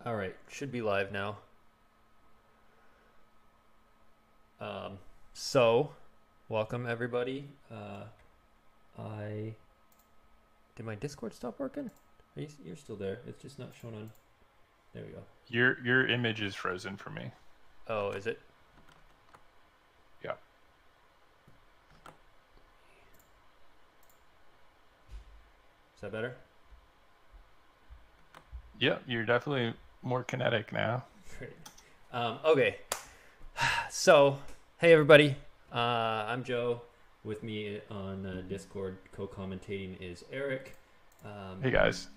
All right, should be live now. So, welcome everybody. I did my Discord stop working? You're still there. It's just not showing on. There we go. Your image is frozen for me. Oh, is it? Yeah. Is that better? Yeah, you're definitely more kinetic now. Great. Okay. So, hey everybody. I'm Joe. With me on Discord co-commentating is Eric. Hey guys.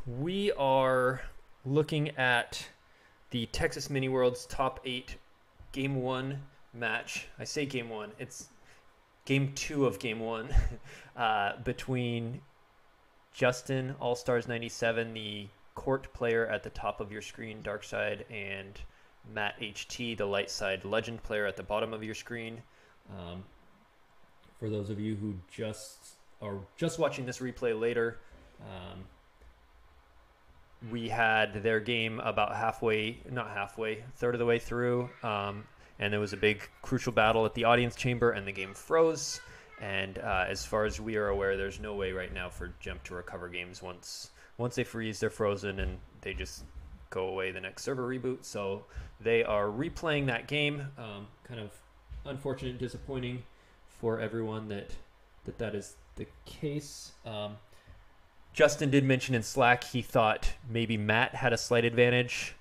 We are looking at the Texas MiniWorlds top 8 Game 1 match. I say Game 1. It's Game 2 of Game 1 between Justin, All-Stars 97, the court player at the top of your screen, Dark Side, and MatthewHT, the light side legend player at the bottom of your screen. For those of you who are just watching this replay later, we had their game about third of the way through, and there was a big crucial battle at the audience chamber, and the game froze. And as far as we are aware, there's no way right now for Jump to recover games. Once they freeze, they're frozen, and they just go away the next server reboot. So they are replaying that game. Kind of unfortunate and disappointing for everyone that is the case. Justin did mention in Slack he thought maybe Matt had a slight advantage.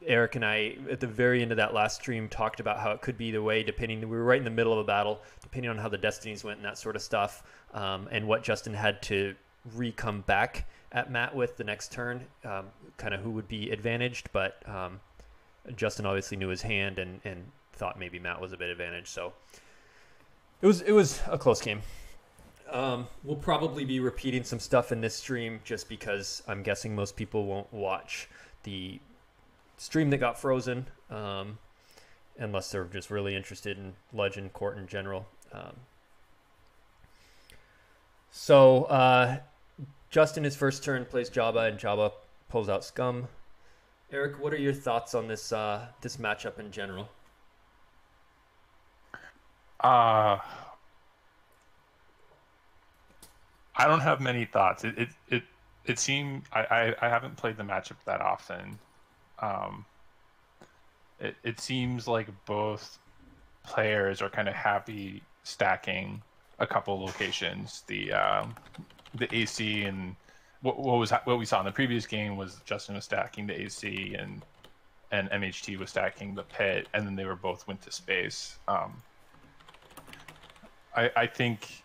Eric and I, at the very end of that last stream, talked about how it could be the way, we were right in the middle of a battle, depending on how the destinies went and that sort of stuff, and what Justin had to re-come back at Matt with the next turn, kind of who would be advantaged, but Justin obviously knew his hand and thought maybe Matt was a bit advantaged, so it was a close game. We'll probably be repeating some stuff in this stream just because I'm guessing most people won't watch the stream that got frozen unless they're just really interested in Legend Court in general. So Justin, his first turn, plays Jabba, and Jabba pulls out Scum. Eric, what are your thoughts on this this matchup in general? I don't have many thoughts. It seemed I haven't played the matchup that often. It seems like both players are kind of happy stacking a couple locations. The AC and what we saw in the previous game was Justin was stacking the AC and MHT was stacking the pit, and then they were both went to space. I think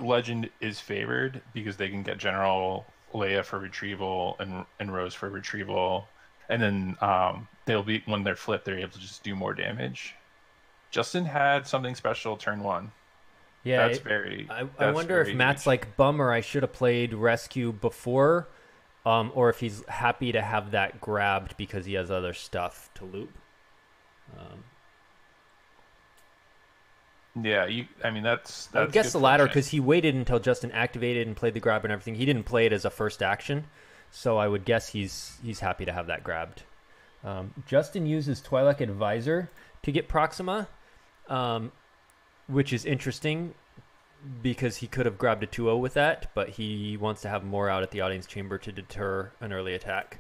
Legend is favored because they can get General Leia for retrieval and Rose for retrieval, and then they'll be, when they're flipped, they're able to just do more damage. Justin had something special turn 1. Yeah, that's very. I wonder if Matt's like, bummer, I should have played rescue before, or if he's happy to have that grabbed because he has other stuff to loop. Yeah, that's I would guess the latter because he waited until Justin activated and played the grab and everything. He didn't play it as a first action, so I would guess he's happy to have that grabbed. Justin uses Twi'lek Advisor to get Proxima, which is interesting because he could have grabbed a 2-0 with that, but he wants to have more out at the audience chamber to deter an early attack.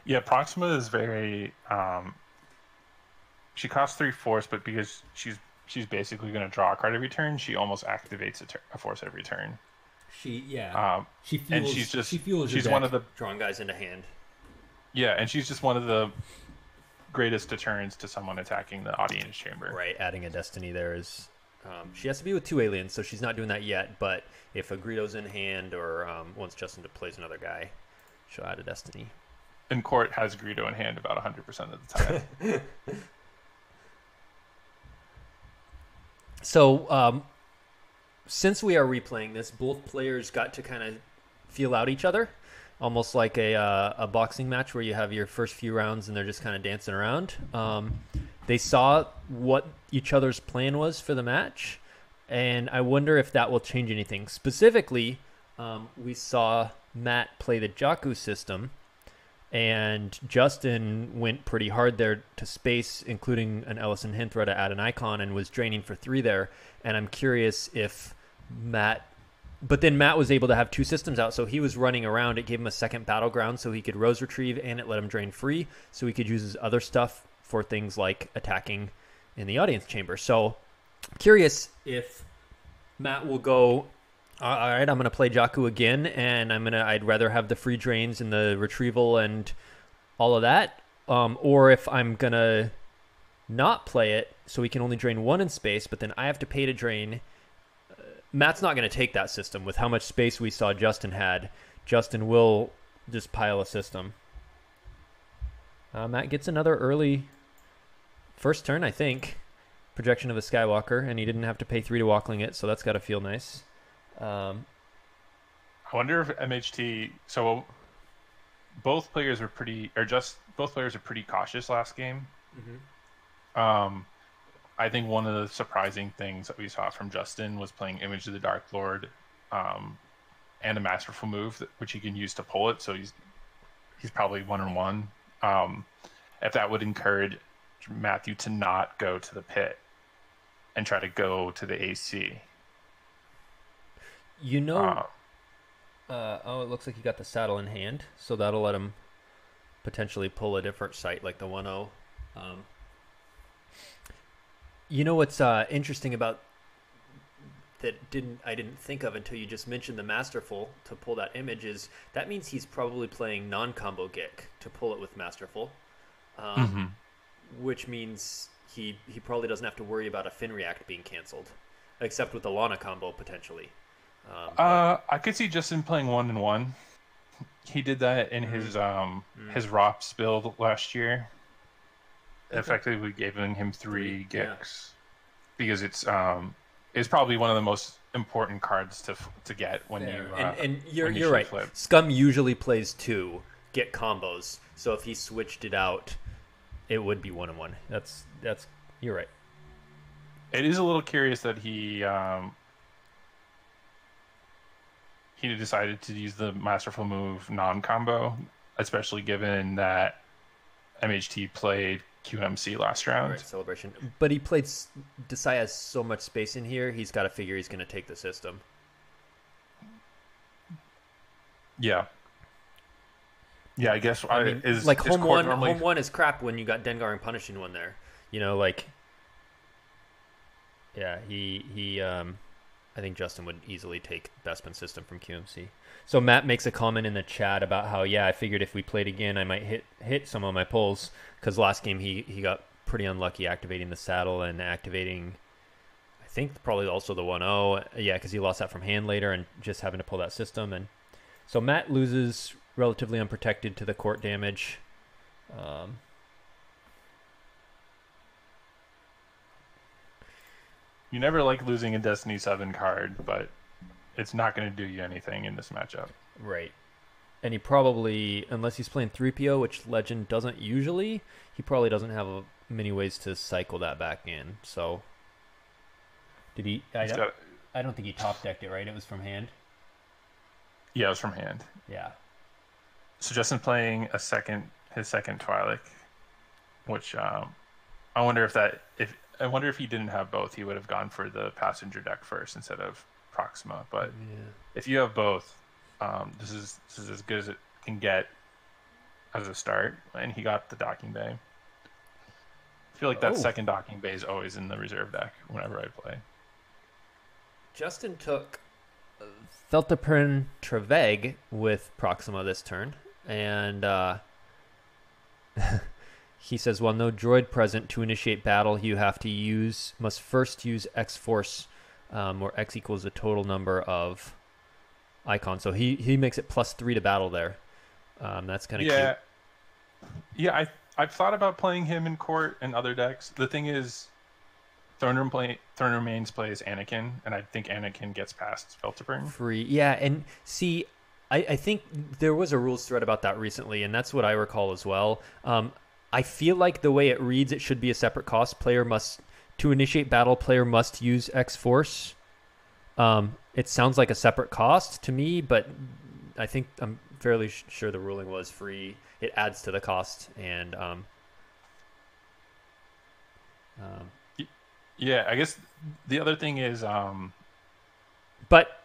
Yeah, Proxima is very. She costs 3 force, but because she's basically going to draw a card every turn, she almost activates a force every turn. She fuels, and she's one of the drawing guys into hand. Yeah, and she's just one of the greatest deterrents to someone attacking the audience chamber. Right, adding a destiny there is. She has to be with 2 aliens, so she's not doing that yet. But if a Greedo's in hand, or once Justin plays another guy, she'll add a destiny. And Court has Greedo in hand about 100% of the time. So, since we are replaying this, both players got to kind of feel out each other, almost like a boxing match where you have your first few rounds and they're just kind of dancing around. they saw what each other's plan was for the match, and I wonder if that will change anything. Specifically, we saw Matt play the Jakku system, and Justin went pretty hard there to space, including an Ellison Hinthra to add an icon, and was draining for 3 there. And I'm curious if Matt... But then Matt was able to have 2 systems out, so he was running around. It gave him a second battleground so he could Rose Retrieve, and it let him drain free, so he could use his other stuff for things like attacking in the audience chamber. So curious if Matt will go, all right, I'm going to play Jakku again, and I'd rather have the free drains and the retrieval and all of that, or if I'm going to not play it so he can only drain 1 in space, but then I have to pay to drain. Matt's not going to take that system with how much space we saw Justin had. Justin will just pile a system. Matt gets another early first turn, I think. Projection of a Skywalker, and he didn't have to pay 3 to Walkling it, so that's got to feel nice. I wonder if MHT. So both players are pretty cautious last game. Mm-hmm. I think one of the surprising things that we saw from Justin was playing Image of the Dark Lord, and a masterful move which he can use to pull it. So he's probably 1-1. If that would encourage Matthew to not go to the pit and try to go to the AC. You know, it looks like he got the saddle in hand, so that'll let him potentially pull a different site like the 1-0. You know what's interesting about that I didn't think of until you just mentioned the Masterful to pull that image is that means he's probably playing non-combo Gick to pull it with Masterful, which means he probably doesn't have to worry about a Fin React being canceled, except with the Lana combo potentially. I could see Justin playing 1-1. He did that in his ROPS build last year. Effectively giving him 3 Gicks because it's probably one of the most important cards to get when you and you're right. Flip. Scum usually plays 2 Gick combos, so if he switched it out, it would be 1-1. That's you're right. It is a little curious that he decided to use the Masterful move non-combo, especially given that MHT played QMC last round. Right, Celebration. But he played... Desai has so much space in here, he's got to figure he's going to take the system. Yeah. Yeah, I guess... I mean, like, home one is crap when you got Dengar and Punishing One there. You know, like... Yeah, he I think Justin would easily take Bespin system from QMC. So Matt makes a comment in the chat about how, I figured if we played again, I might hit some of my pulls, because last game he got pretty unlucky activating the saddle and activating, I think, probably also the 1-0. Yeah, because he lost that from hand later and just having to pull that system. And so Matt loses relatively unprotected to the court damage. You never like losing a Destiny 7 card, but it's not going to do you anything in this matchup. Right. And he probably, unless he's playing 3PO, which Legend doesn't usually, he probably doesn't have many ways to cycle that back in. So, did he? I don't think he top decked it, right? It was from hand? Yeah, it was from hand. Yeah. So Justin playing his second Twi'lek, which I wonder if he didn't have both, he would have gone for the passenger deck first instead of Proxima. But if you have both, this is as good as it can get as a start. And he got the docking bay. I feel like that second docking bay is always in the reserve deck whenever I play. Justin took Theltapern Treveg with Proxima this turn, and he says, while no droid present to initiate battle, you must first use X-Force, where X equals the total number of icons. So he makes it +3 to battle there. That's kind of cute. Yeah, I've thought about playing him in court and other decks. The thing is, Throne Remains plays Anakin, and I think Anakin gets past Felterburn. Free, yeah, and see, I think there was a rules thread about that recently, and that's what I recall as well. I feel like the way it reads, it should be a separate cost. To initiate battle, player must use X Force. It sounds like a separate cost to me, but I'm fairly sure the ruling was free. It adds to the cost, and yeah, I guess the other thing is, but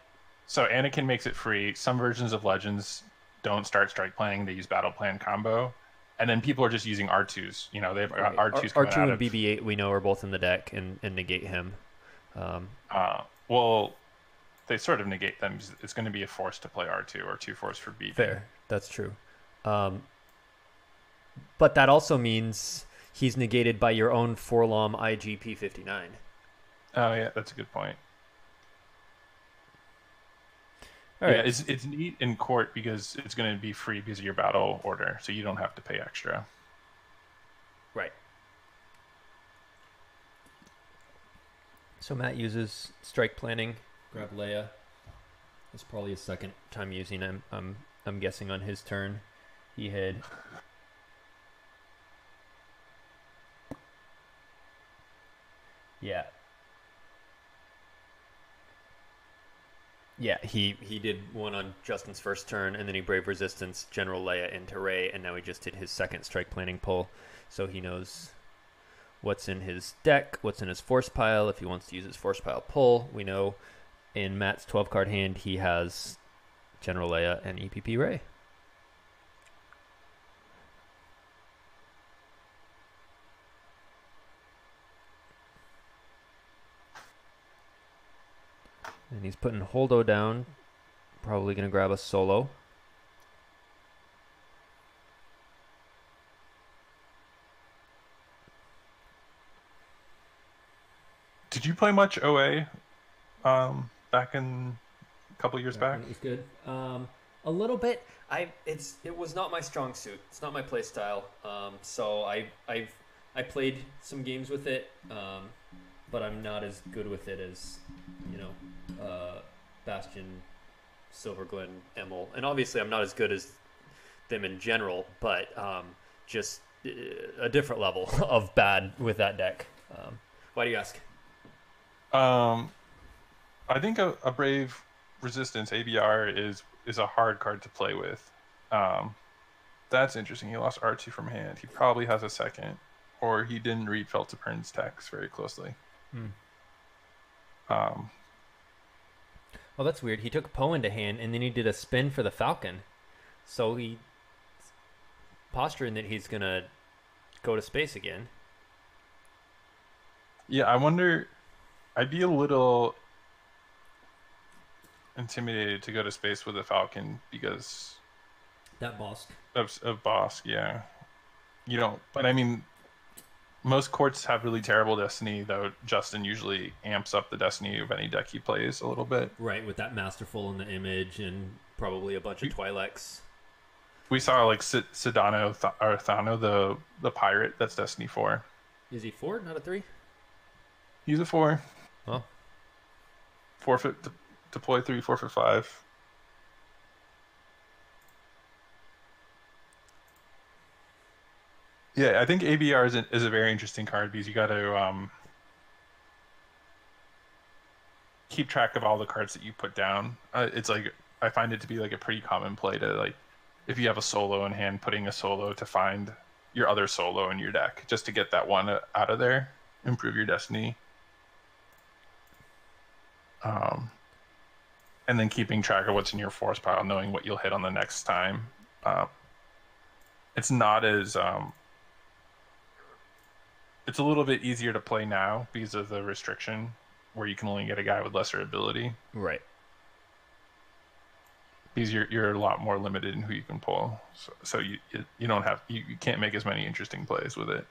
so Anakin makes it free. Some versions of Legends don't start strike planning; they use battle plan combo, and then people are just using R2s. You know, they've got R2s coming R2 out and of BB-8 we know are both in the deck and negate him. Well, they sort of negate them. It's going to be a force to play R2 or 2 force for BB. Fair, that's true. But that also means he's negated by your own Forlom IGP-59. Oh yeah, that's a good point. All right. Yeah, it's neat in court because it's going to be free because of your battle order, so you don't have to pay extra. Right. So Matt uses strike planning. Grab Leia. It's probably his second time using him. I'm guessing on his turn, he had. Yeah. Yeah, he did one on Justin's first turn, and then he Brave Resistance, General Leia into Rey, and now he just did his second strike planning pull, so he knows what's in his deck, what's in his force pile. If he wants to use his force pile pull, we know in Matt's 12-card hand he has General Leia and EPP Rey. And he's putting Holdo down. Probably going to grab a solo. Did you play much OA back in a couple years back? It was good. A little bit. It was not my strong suit. It's not my play style. So I played some games with it, but I'm not as good with it as Bastion, Silverglen, Emil, and obviously I'm not as good as them in general, but just a different level of bad with that deck. Why do you ask? I think a Brave Resistance ABR is a hard card to play with. That's interesting. He lost R2 from hand. He probably has a second, or he didn't read Feltapern's text very closely. Oh, that's weird. He took Poe into hand, and then he did a spin for the Falcon. So he posturing that he's going to go to space again. Yeah, I wonder. I'd be a little intimidated to go to space with a Falcon because that Bosk of Bosk, yeah. You don't, but I mean, most courts have really terrible Destiny, though Justin usually amps up the Destiny of any deck he plays a little bit. Right, with that Masterful in the image and probably a bunch of Twi'leks. We saw like Sedano or Thano, the pirate. That's Destiny 4. Is he 4, not a 3? He's a 4. Oh. Forfeit, deploy 3, forfeit 5. Yeah, I think ABR is a very interesting card because you got to keep track of all the cards that you put down. It's like, I find it to be like a pretty common play to, like, if you have a solo in hand, putting a solo to find your other solo in your deck just to get that one out of there, improve your Destiny. And then keeping track of what's in your force pile, knowing what you'll hit on the next time. It's not as it's a little bit easier to play now because of the restriction where you can only get a guy with lesser ability. Right. Because you're a lot more limited in who you can pull. So you don't have you can't make as many interesting plays with it.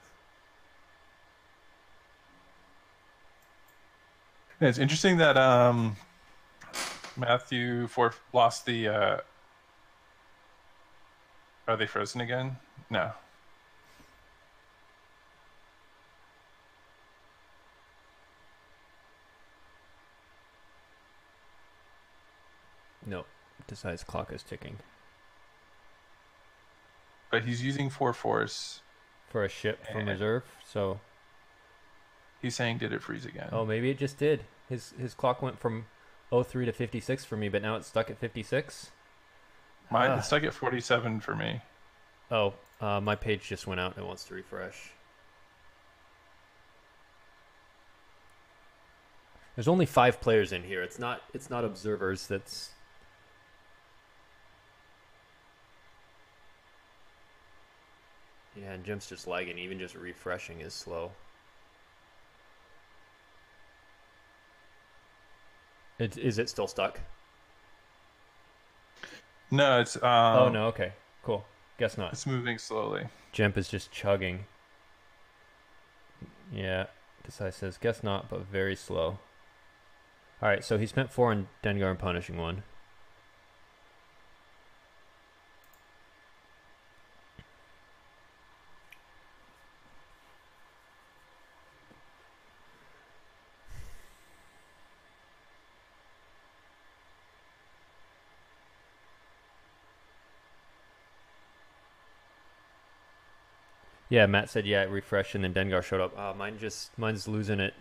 And it's interesting that Matthew lost the are they frozen again? No. No. Desai's clock is ticking. But he's using 4 force. for a ship from And reserve. So, he's saying, did it freeze again? oh, maybe it just did. His clock went from 03 to 56 for me, but now it's stuck at 56. Mine, it's stuck at 47 for me. Oh, my page just went out and it wants to refresh. There's only 5 players in here. It's not observers. That's yeah, and Jim's just lagging. Even just refreshing is slow. Is it still stuck? No, it's Oh no. Okay. Cool. Guess not. it's moving slowly. Jemp is just chugging. Yeah. Desai says, guess not, but very slow. Alright, so he spent 4 on Dengar and punishing 1. Yeah, Matt said, yeah, it refreshed and then Dengar showed up. Mine's losing it.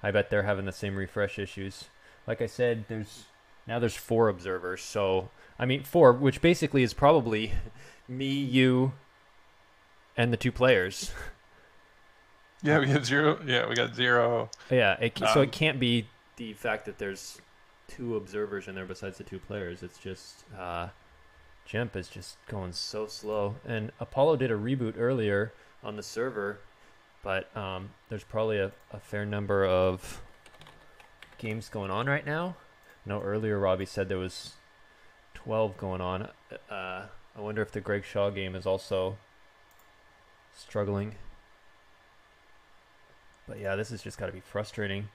I bet they're having the same refresh issues. Like I said, there's 4 observers. So, I mean, 4, which basically is probably me, you, and the 2 players. Yeah, we have 0. Yeah, we got 0. Yeah, so it can't be the fact that there's 2 observers in there besides the 2 players. It's just Jemp is just going so slow. And Apollo did a reboot earlier on the server, but there's probably a fair number of games going on right now. No, earlier Robbie said there was 12 going on. I wonder if the Greg Shaw game is also struggling. But yeah, this has just got to be frustrating.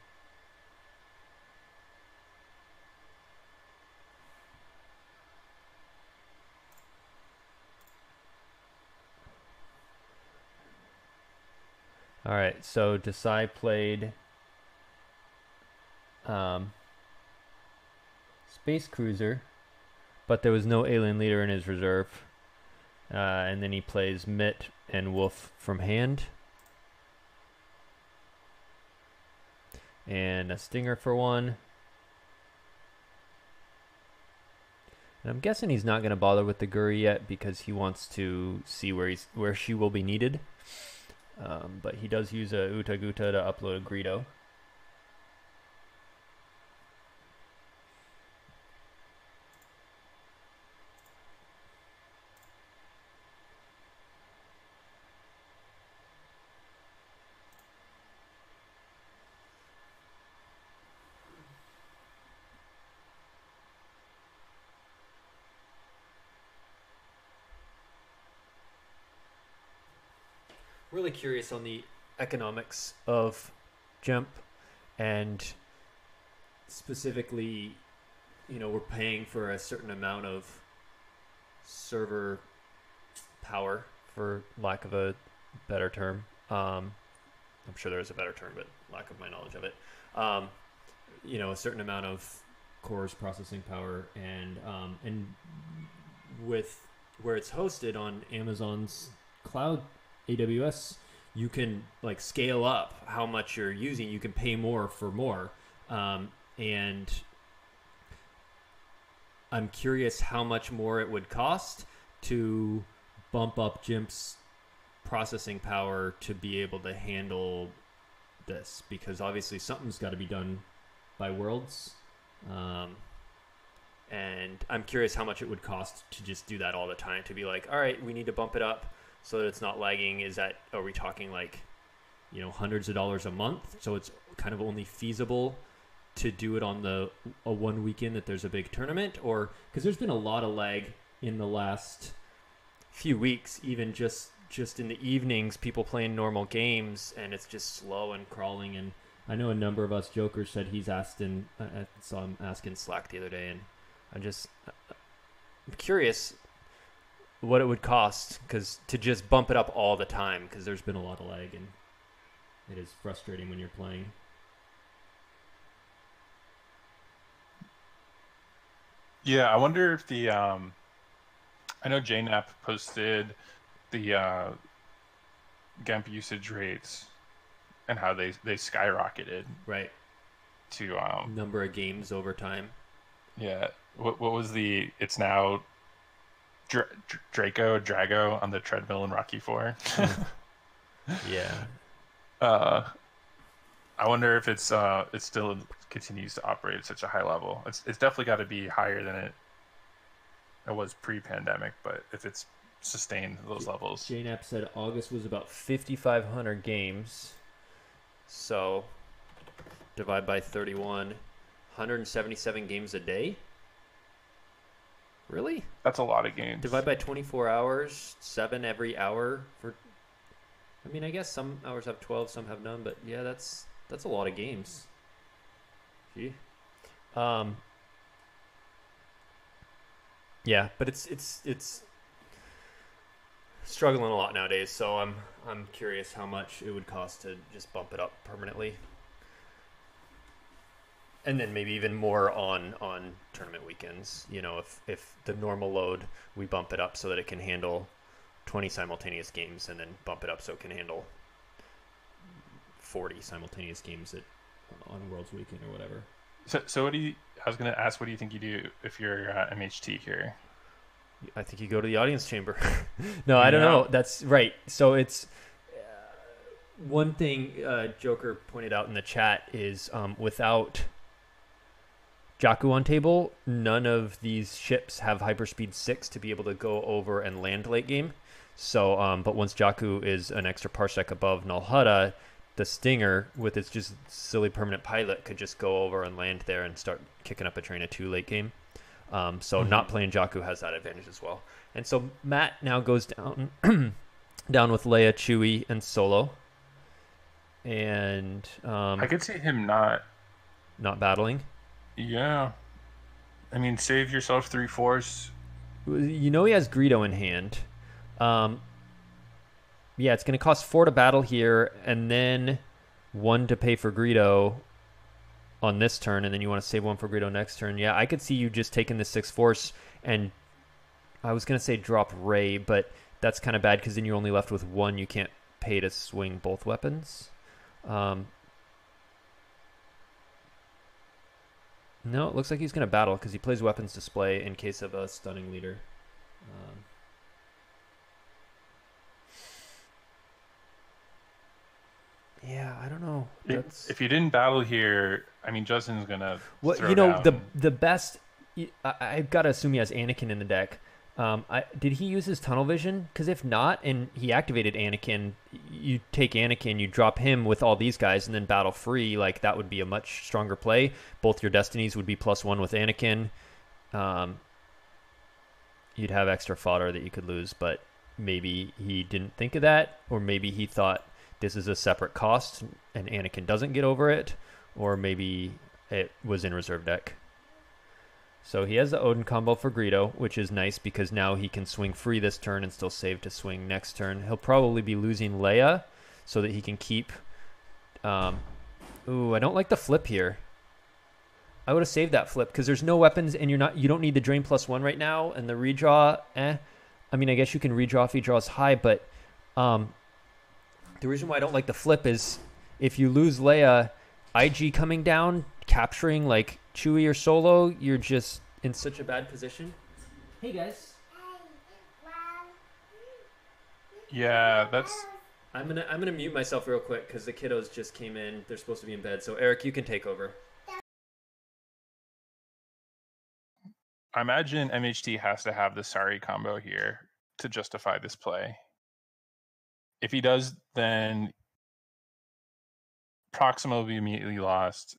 All right, so Desai played Space Cruiser, but there was no alien leader in his reserve. And then he plays Mitt and Wolf from hand. And a Stinger for 1. And I'm guessing he's not going to bother with the Guri yet because he wants to see where she will be needed. But he does use a Uta Guta to upload a Greedo. Really curious on the economics of Jump, and specifically, we're paying for a certain amount of server power, for lack of a better term. I'm sure there is a better term, but lack of my knowledge of it. A certain amount of cores processing power, and with where it's hosted on Amazon's cloud, AWS, you can scale up how much you're using. You can pay more for more, and I'm curious how much more it would cost to bump up Jimp's processing power to be able to handle this, because obviously something's got to be done by Worlds, and I'm curious how much it would cost to just do that all the time, to be like, all right, we need to bump it up so that it's not lagging. Are we talking hundreds of dollars a month? So it's kind of only feasible to do it on a one weekend that there's a big tournament, or because there's been a lot of lag in the last few weeks, even just in the evenings, people playing normal games, and it's just slow and crawling. And I know a number of us jokers said he's asked I saw him ask in Slack the other day, and I'm curious what it would cost, because to just bump it up all the time, because there's been a lot of lag, and it is frustrating when you're playing. Yeah, I wonder if I know JNAP posted the Gemp usage rates and how they skyrocketed Right. to Number of games over time. yeah. What was the? It's now Drago on the treadmill in Rocky Four. Yeah. uh, I wonder if it still continues to operate at such a high level. It's definitely got to be higher than it was pre-pandemic, but if it's sustained those levels. JNAP said August was about 5,500 games. So divide by 31, 177 games a day. Really? That's a lot of games. Divide by 24 hours, 7 every hour for. I mean, I guess some hours have 12, some have none, but yeah, that's a lot of games. Gee. Yeah, but it's struggling a lot nowadays, so I'm curious how much it would cost to just bump it up permanently. And then maybe even more on tournament weekends. You know, if the normal load, we bump it up so that it can handle 20 simultaneous games, and then bump it up so it can handle 40 simultaneous games on Worlds Weekend or whatever. So what do you? I was going to ask, what do you think you do if you're MHT here? I think you go to the audience chamber. No, I don't know. That's right. So it's one thing Joker pointed out in the chat is without Jakku on table, none of these ships have hyperspeed 6 to be able to go over and land late game. So, but once Jakku is an extra parsec above Null Hutta, the Stinger, with its just silly permanent pilot, could just go over and land there and start kicking up a train of 2 late game. So not playing Jakku has that advantage as well. And so Matt now goes down down with Leia, Chewie, and Solo. And I could see him not battling. Yeah. I mean, save yourself 3 force. You know he has Greedo in hand. Yeah, it's going to cost 4 to battle here, and then 1 to pay for Greedo on this turn, and then you want to save 1 for Greedo next turn. Yeah, I could see you just taking the 6 force, and I was going to say drop Rey, but that's kind of bad because then you're only left with 1. You can't pay to swing both weapons. No, it looks like he's going to battle because he plays weapons display in case of a stunning leader. Yeah, I don't know. If you didn't battle here, I mean, Justin's gonna. Well, you know, the best. I've got to assume he has Anakin in the deck. Did he use his tunnel vision? Because if not, and he activated Anakin, you take Anakin, you drop him with all these guys, and then battle free. Like that would be a much stronger play. Both your destinies would be +1 with Anakin. You'd have extra fodder that you could lose, but maybe he didn't think of that, or maybe he thought this is a separate cost and Anakin doesn't get over it, or maybe it was in reserve deck. So he has the Odin combo for Greedo, which is nice because now he can swing free this turn and still save to swing next turn. He'll probably be losing Leia so that he can keep... Ooh, I don't like the flip here. I would have saved that flip because there's no weapons and you don't need the drain +1 right now, and the redraw, I mean, I guess you can redraw if he draws high, but the reason why I don't like the flip is if you lose Leia, IG coming down, capturing like Chewie or Solo, you're just in such a bad position. Hey guys. Yeah, that's. I'm gonna mute myself real quick because the kiddos just came in. They're supposed to be in bed. So Eric, you can take over. I imagine MHT has to have the Sari combo here to justify this play. If he does, then Proxima will be immediately lost.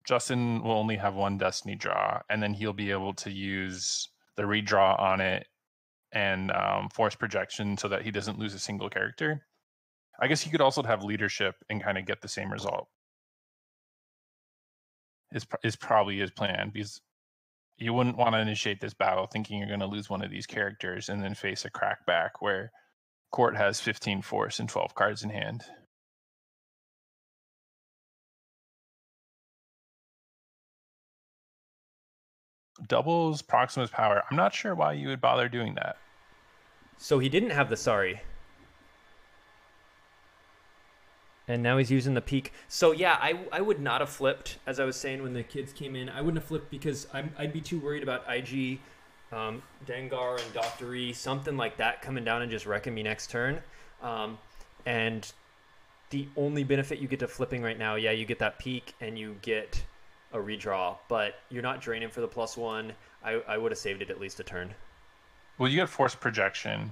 Justin will only have 1 destiny draw, and then he'll be able to use the redraw on it and force projection so that he doesn't lose a single character. I guess he could also have leadership and kind of get the same result. Is probably his plan, because you wouldn't want to initiate this battle thinking you're going to lose one of these characters and then face a crackback where Court has 15 force and 12 cards in hand. Doubles Proxima's power. I'm not sure why you would bother doing that. So he didn't have the Sari. And now he's using the peak. So yeah, I would not have flipped, as I was saying when the kids came in. I wouldn't have flipped because I'd be too worried about IG, Dengar and Dr. E, something like that coming down and just wrecking me next turn. And the only benefit you get to flipping right now, yeah, you get that peak and you get a redraw, but you're not draining for the +1. I would have saved it at least a turn. Well, you get force projection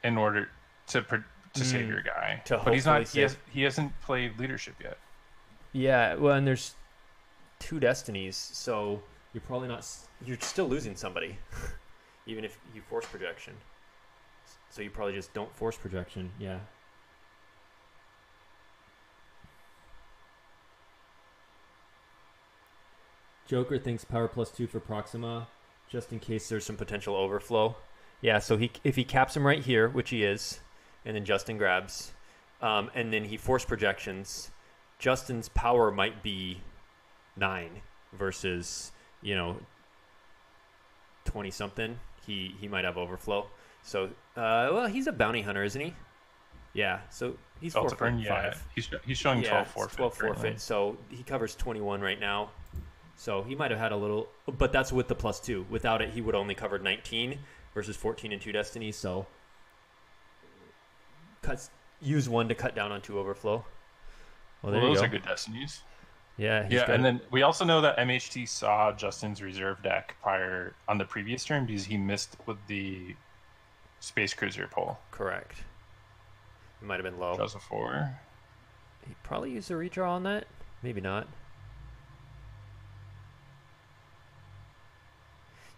in order to save your guy, but he's not. He hasn't played leadership yet. Yeah, well, and there's 2 destinies, so you're probably not. You're still losing somebody, even if you force projection. So you probably just don't force projection. Yeah. Joker thinks power +2 for Proxima, just in case there's some potential overflow. Yeah, so if he caps him right here, which he is, and then Justin grabs, and then he force projections, Justin's power might be 9 versus 20 something. He might have overflow. So well, he's a bounty hunter, isn't he? Yeah, so he's 4.5. Yeah, he's showing 12 forfeit. 12 forfeit. So he covers 21 right now. So he might have had a little, but that's with the +2. Without it, he would only covered 19 versus 14 in 2 destinies. So use 1 to cut down on 2 overflow. Well, those are good destinies. Yeah. And then we also know that MHT saw Justin's reserve deck prior on the previous turn because he missed with the Space Cruiser pull. Correct. It might have been low. Draws a 4. He probably used a redraw on that. Maybe not.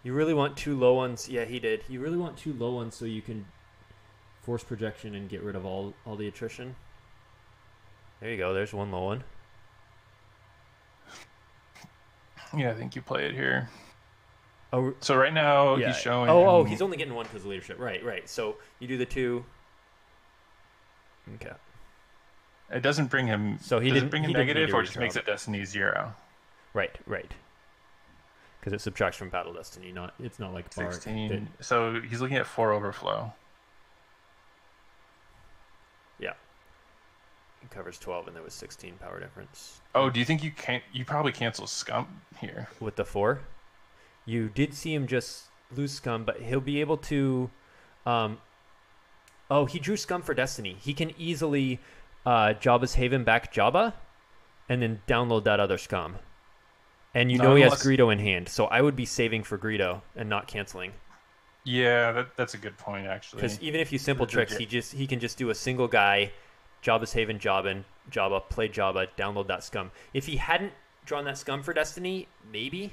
You really want 2 low ones. Yeah, he did. You really want 2 low ones so you can force projection and get rid of all the attrition. There you go. There's 1 low one. Yeah, I think you play it here. Oh, so right now he's showing. Oh, he's only getting 1 because of leadership. Right. So you do the 2. Okay. It doesn't bring him. So he didn't bring him negative, or just makes it destiny 0. Right. Because it subtracts from battle destiny. It's not like 16. So he's looking at 4 overflow. Yeah. He covers 12, and there was 16 power difference. Oh, do you think you probably cancel Scum here with the 4? You did see him just lose Scum, but he'll be able to. He drew Scum for destiny. He can easily Jabba's Haven back Jabba, and then download that other Scum. And he has Greedo in hand, so I would be saving for Greedo and not canceling. Yeah, that's a good point, actually. Because even if you simple tricks, he can just do a single guy, Jabba's Haven, Jabba, play Jabba, download that Scum. If he hadn't drawn that Scum for Destiny, maybe.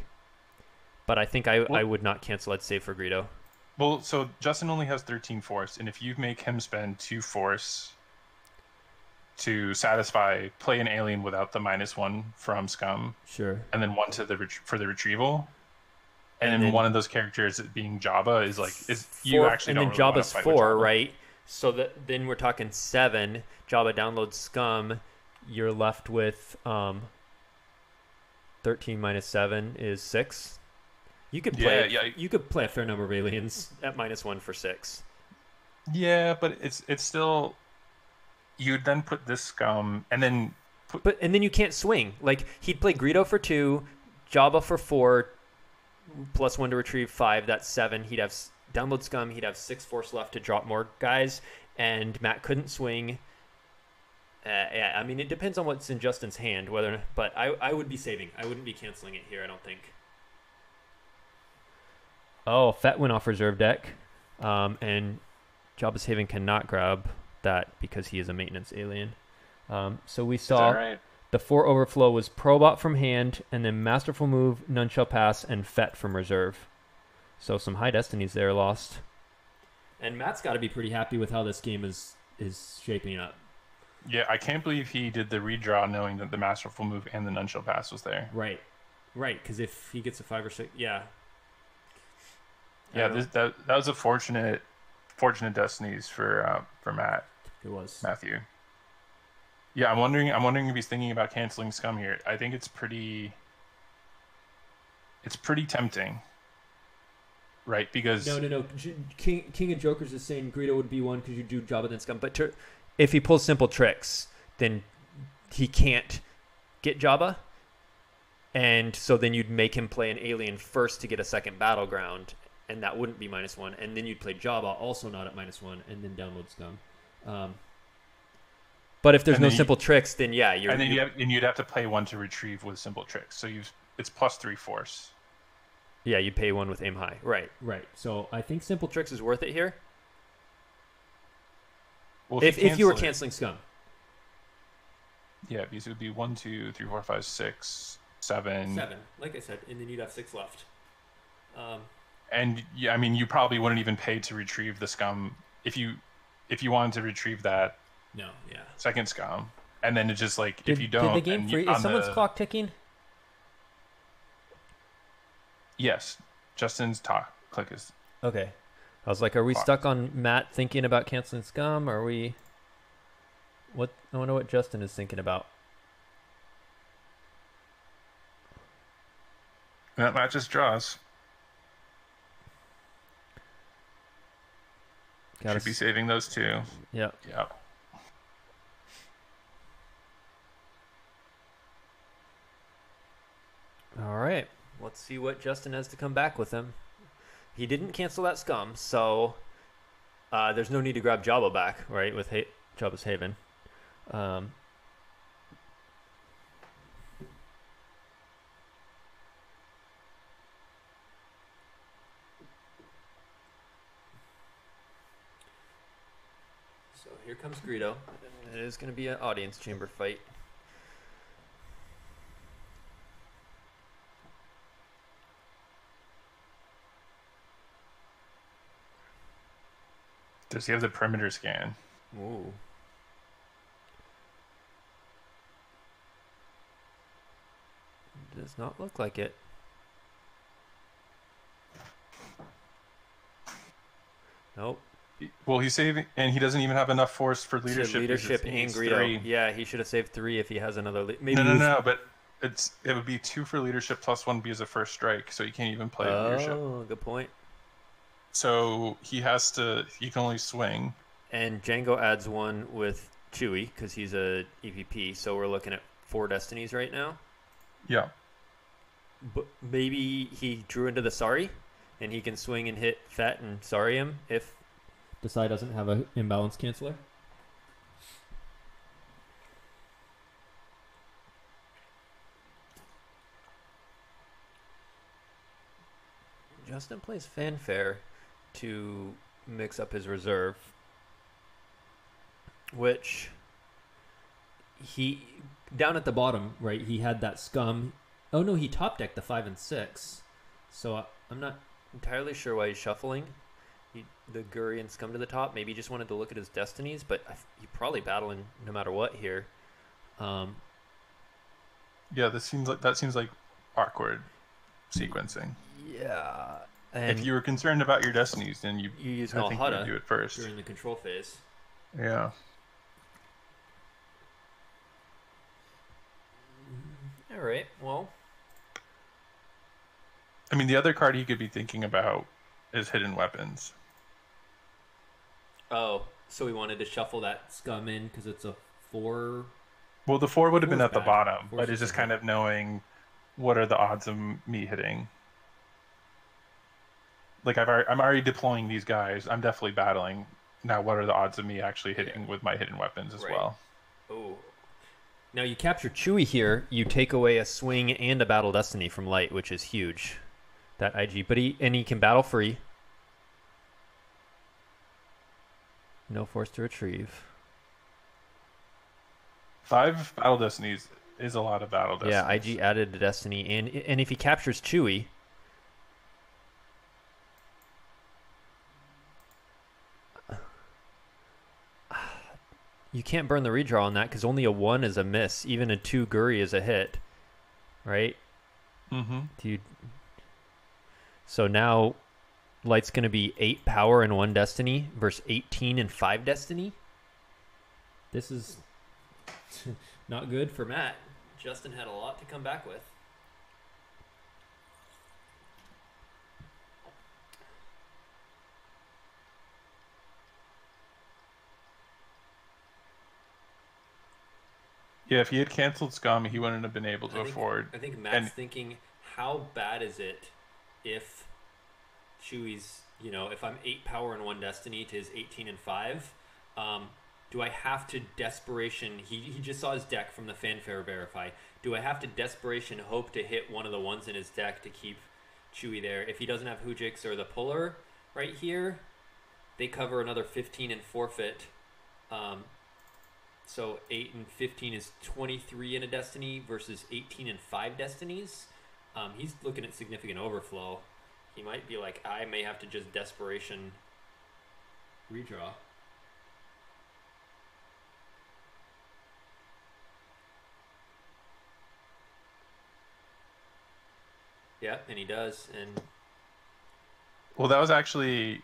But I think I would not cancel. I'd save for Greedo. Well, so Justin only has 13 force, and if you make him spend 2 force to play an alien without the -1 from Scum. Sure. And then 1 for the retrieval. And then one of those characters being Jabba you actually don't really Jabba's 4, right? So then we're talking 7. Jabba downloads Scum. You're left with 13 minus 7 is 6. You could play you could play a fair number of aliens at -1 for 6. Yeah, but it's still. You'd then put this Scum, and then and then you can't swing. Like, he'd play Greedo for 2, Jabba for 4, +1 to retrieve 5. That's 7. He'd have download Scum. He'd have 6 force left to drop more guys, and Matt couldn't swing. Yeah, I mean, it depends on what's in Justin's hand. But I would be saving. I wouldn't be canceling it here, I don't think. Oh, Fett went off reserve deck, and Jabba's Haven cannot grab that because he is a maintenance alien. So we saw the 4 overflow was Probot from hand, and then Masterful Move, None Shall Pass, and Fett from reserve. So some high destinies there lost. And Matt's got to be pretty happy with how this game is shaping up. Yeah, I can't believe he did the redraw knowing that the Masterful Move and the None Shall Pass was there. Right, because if he gets a 5 or 6, yeah. Yeah, that was a fortunate destinies for Matt. It was Matthew. Yeah, I'm wondering if he's thinking about canceling Scum here. I think it's pretty tempting, right? Because no. King of Jokers is saying Greedo would be 1 because you do Jabba then Scum. But if he pulls simple tricks, then he can't get Jabba. And so then you'd make him play an alien first to get a second battleground, and that wouldn't be -1. And then you'd play Jabba, also not at -1, and then download Scum. But if there's no simple tricks, then yeah, you'd have to play one to retrieve with simple tricks. So it's +3 force. Yeah, you pay one with aim high. Right. So I think simple tricks is worth it here. Well, if you were canceling Scum. Yeah, because it would be 1, 2, 3, 4, 5, 6, 7. 7, like I said, and then you'd have 6 left. And yeah, I mean, you probably wouldn't even pay to retrieve the Scum if you wanted to retrieve that. No, yeah. Second Scum, and then it's just like if you don't. Did the game free? Is someone's clock ticking? Yes, Justin's click is. Okay, I was like, are we stuck on Matt thinking about canceling Scum? Or are we? What I wonder what Justin is thinking about. Matt just draws. Should be saving those 2. Yeah. All right. Let's see what Justin has to come back with him. He didn't cancel that Scum, so there's no need to grab Jabba back, right, with Jabba's Haven. So here comes Greedo. It is going to be an audience chamber fight. Does he have the perimeter scan? Ooh. Does not look like it. Nope. Well, he's saving, and he doesn't even have enough force for leadership. Leadership and Greedo. 3. Yeah, he should have saved 3 if he has another. Maybe no, but it would be 2 for leadership +1 be as a first strike, so he can't even play leadership. Oh, good point. So he can only swing. And Django adds 1 with Chewie because he's a EVP. So we're looking at 4 destinies right now. Yeah. But maybe he drew into the Sari, and he can swing and hit Fett and Sari him if Desai doesn't have an imbalance canceller. Justin plays Fanfare to mix up his reserve, which he down at the bottom, right? He had that Scum. Oh no, he top decked the 5 and 6. So I'm not entirely sure why he's shuffling the Guri and Scum to the top. Maybe he just wanted to look at his destinies, but he's probably battling no matter what here. Yeah, that seems like awkward sequencing. Yeah. And if you were concerned about your destinies, then you use I think you would do it first during the control phase. Yeah. All right. Well, I mean, the other card he could be thinking about is hidden weapons. Oh, so we wanted to shuffle that Scum in because it's a 4. Well, the 4 would have been at the bottom, but it's just kind of knowing what are the odds of me hitting. Like I'm already deploying these guys. I'm definitely battling. Now, what are the odds of me actually hitting with my hidden weapons as well? Oh. Now you capture Chewie here. You take away a swing and a battle destiny from Light, which is huge. That IG, but he can battle free. No force to retrieve. 5 battle destinies is a lot of battle destinies. Yeah, IG added a destiny, and if he captures Chewie, you can't burn the redraw on that because only a 1 is a miss. Even a 2 Guri is a hit, right? Mm-hmm. So now Light's going to be 8 power and 1 destiny versus 18 and 5 destiny. This is not good for Matt. Justin had a lot to come back with. Yeah, if he had canceled Scum, he wouldn't have been able to I think afford. I think Matt's And thinking, how bad is it if Chewy's, if I'm 8 power and 1 destiny to his 18 and 5, um, do I have to desperation? He just saw his deck from the fanfare verify. Do I have to desperation hope to hit one of the ones in his deck to keep Chewy there? If he doesn't have Hujix or the Puller right here, they cover another 15 and forfeit. So 8 and 15 is 23 in a destiny versus 18 and 5 destinies. He's looking at significant overflow. He might be like, I may have to just desperation redraw. Yeah, and he does. And well, that was actually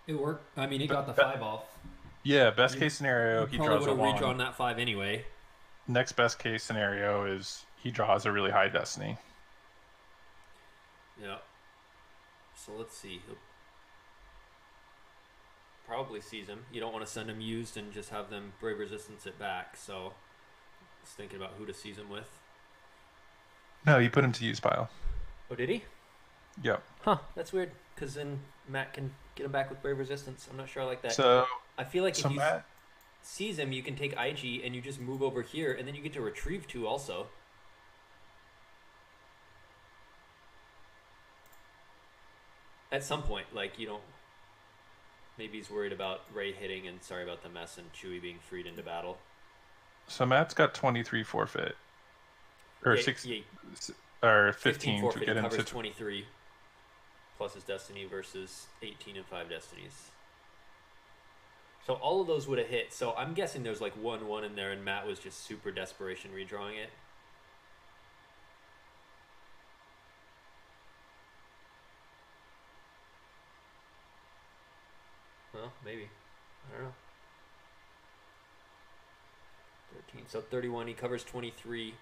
it worked. I mean, he got the 5 off. yeah. Best case scenario, he Probably draws would a have 1. redrawn that 5 anyway. Next best case scenario is he draws a really high destiny. Yeah. So let's see. He'll probably sees him. You don't want to send him used and just have them Brave Resistance it back. So just thinking about who to seize him with. No, he put him to use pile. Oh, did he? Yep. Huh, that's weird. Because then Matt can get him back with Brave Resistance. I'm not sure I like that. So I feel like if you Matt, seize him, you can take IG and you just move over here, and then you get to retrieve 2 also. At some point, like, you don't... Maybe he's worried about Ray hitting and sorry about the mess and Chewy being freed into battle. so Matt's got 23 forfeit. Or Yeah, 6 yeah. or 15 15 to forfeit, get he him covers to 23 plus his destiny versus 18 and 5 destinies. So all of those would have hit. So I'm guessing there's like 1-1 in there, and Matt was just super desperation redrawing it. Well, maybe. I don't know. 13. So 31. He covers 23.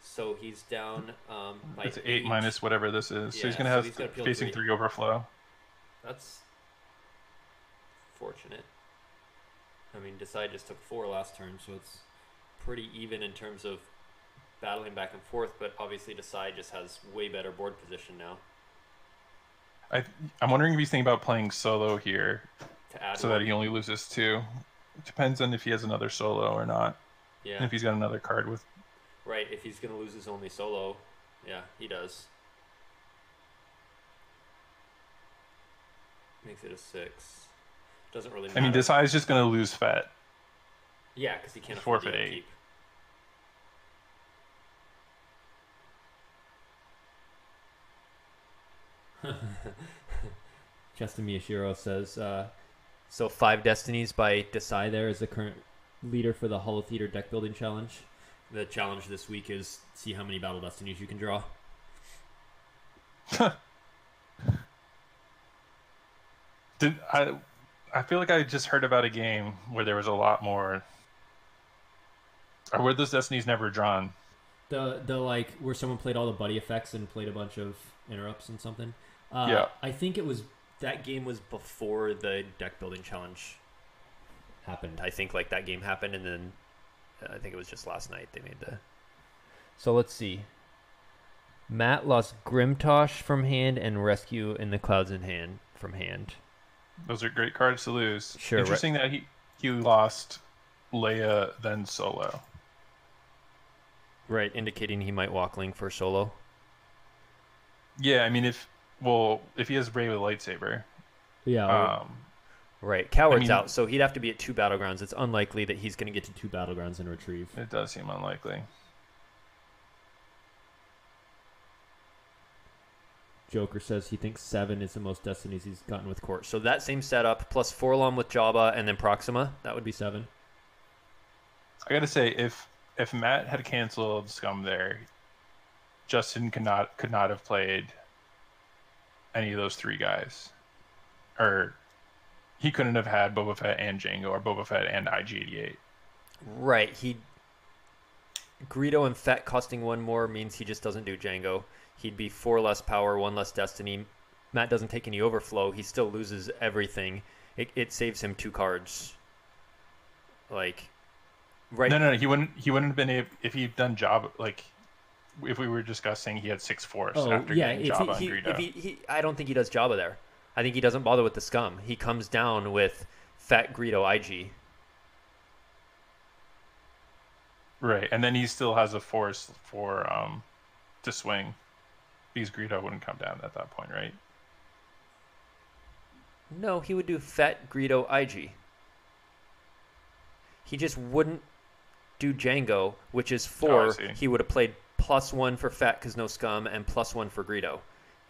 So he's down by it's 8 8 minus whatever this is. Yeah, so he's gonna so have he's gotta peel facing 3. 3 overflow. That's fortunate. I mean, Desai just took 4 last turn, so it's pretty even in terms of battling back and forth, but obviously Desai just has way better board position now. I'm wondering if he's thinking about playing solo here To add so one. that he only loses 2. It depends on if he has another solo or not. Yeah. And if he's got another card with... Right, if he's going to lose his only solo, yeah, he does. Makes it a 6. Doesn't really matter. I mean, Desai is just going to lose Fett. Yeah, because he can't afford Forfeit the 8. upkeep. Justin Miyashiro says, so 5 destinies by Desai there is the current leader for the Hollow Theater deck building challenge. The challenge this week is see how many battle destinies you can draw. I feel like I just heard about a game where there was a lot more, or were those destinies never drawn? The like where someone played all the buddy effects and played a bunch of interrupts and something. Yeah. I think it was that game was before the deck building challenge happened. I think like that game happened, and then I think it was just last night they made the. So let's see. Matt lost Grimtosh from hand and Rescue in the Clouds in hand from hand. Those are great cards to lose. Sure. Interesting that he lost Leia then solo. Right, indicating he might walk Link for solo. Yeah, I mean if he has Brave with lightsaber. Yeah. Right, Coward's I mean, out, so he'd have to be at 2 battlegrounds. It's unlikely that he's going to get to 2 battlegrounds and retrieve. It does seem unlikely. Joker says he thinks 7 is the most destinies he's gotten with Court. So that same setup plus Forlom with Jabba and then Proxima, that would be 7. I gotta say, if Matt had canceled Scum there, Justin could not have played any of those 3 guys, or he couldn't have had Boba Fett and Jango, or Boba Fett and IG-88. Right. Greedo and Fett costing 1 more means he just doesn't do Jango. He'd be 4 less power, 1 less destiny. Matt doesn't take any overflow. He still loses everything. It saves him 2 cards. Like, right. No, he wouldn't. He wouldn't have been if he'd done Jabba. Like if we were discussing, he had 6 force Oh after yeah, getting if Jabba and he Greedo. I don't think he does Jabba there. I think he doesn't bother with the scum. He comes down with Fett, Greedo, IG. Right, and then he still has a force for to swing. Because Greedo wouldn't come down at that point, right? No, he would do Fett, Greedo, IG. He just wouldn't do Django, which is Oh, I 4. see. He would have played +1 for Fett because no scum, and +1 for Greedo.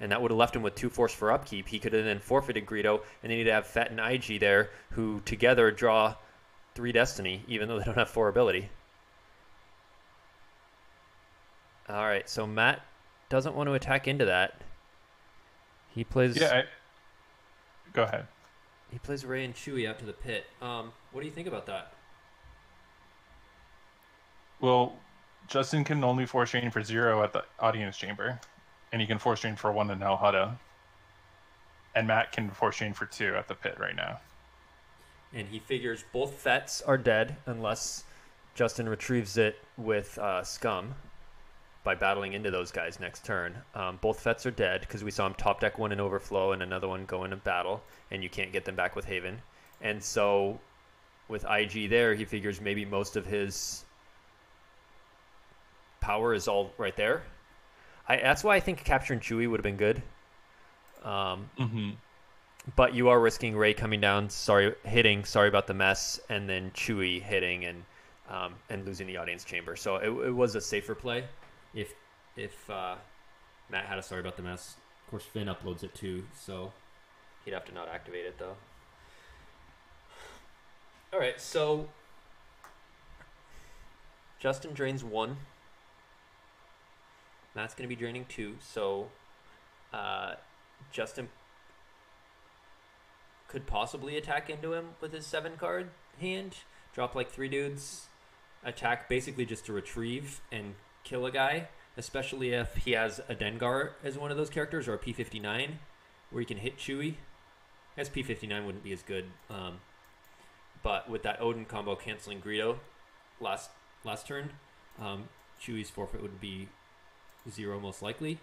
And that would have left him with 2 force for upkeep. He could have then forfeited Greedo, and then he'd have Fett and IG there, who together draw 3 destiny, even though they don't have 4 ability. All right, so Matt doesn't want to attack into that. He plays. Yeah, go ahead. He plays Rey and Chewie out to the pit. What do you think about that? Well, Justin can only force train for 0 at the audience chamber, and he can force train for 1 in Nal Hutta. And Matt can force train for 2 at the pit right now. And he figures both Fets are dead unless Justin retrieves it with Scum by battling into those guys next turn. Both Fets are dead because we saw him top deck 1 in Overflow and another one go into battle, and you can't get them back with Haven. And so with IG there, he figures maybe most of his power is all right there. That's why I think capturing Chewie would have been good. But you are risking Rey coming down, hitting, sorry about the mess, and then Chewie hitting and losing the audience chamber. So it was a safer play if Matt had a sorry about the mess. Of course, Finn uploads it too, so he'd have to not activate it though. All right, so Justin drains 1. Matt's going to be draining 2, so Justin could possibly attack into him with his 7-card hand, drop like 3 dudes, attack basically just to retrieve and kill a guy, especially if he has a Dengar as one of those characters or a P-59 where he can hit Chewie. I guess P-59 wouldn't be as good, but with that Odin combo canceling Greedo last turn, Chewie's forfeit would be 0 most likely.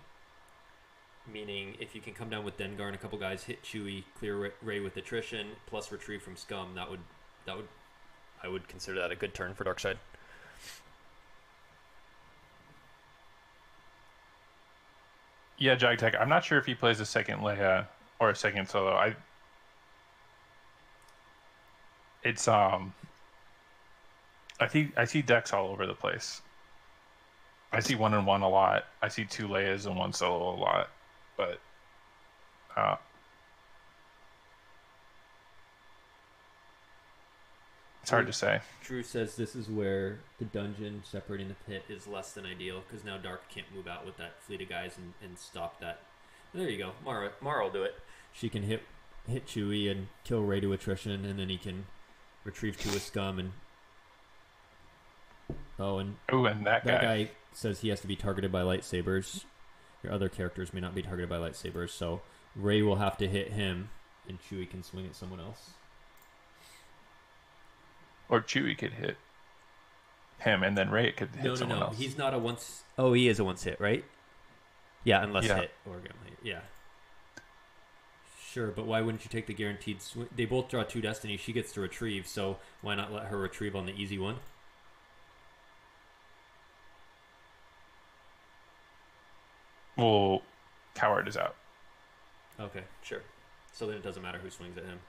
Meaning, if you can come down with Dengar and a couple guys, hit Chewie, clear Rey with attrition, plus retrieve from Scum, I would consider that a good turn for Darkseid. Yeah, JagTech. I'm not sure if he plays a second Leia or a second Solo. I see decks all over the place. I see 1 and 1 a lot. I see 2 Leias and 1 Solo a lot. But it's hard to say. Drew says this is where the dungeon separating the pit is less than ideal because now Dark can't move out with that fleet of guys and stop that. There you go. Mara will do it. She can hit Chewie and kill Rey to attrition, and then he can retrieve 2 with Scum and and that guy says he has to be targeted by lightsabers. Your other characters may not be targeted by lightsabers, so Rey will have to hit him, and Chewie can swing at someone else. Or Chewie could hit him, and then Rey could hit someone else. He's not a once. Oh, he is a once hit, right? Yeah, unless hit or hit. Yeah. Sure, but why wouldn't you take the guaranteed swing? They both draw 2 destiny. She gets to retrieve, so why not let her retrieve on the easy one? Well, Coward is out. Okay, sure. So then it doesn't matter who swings at him.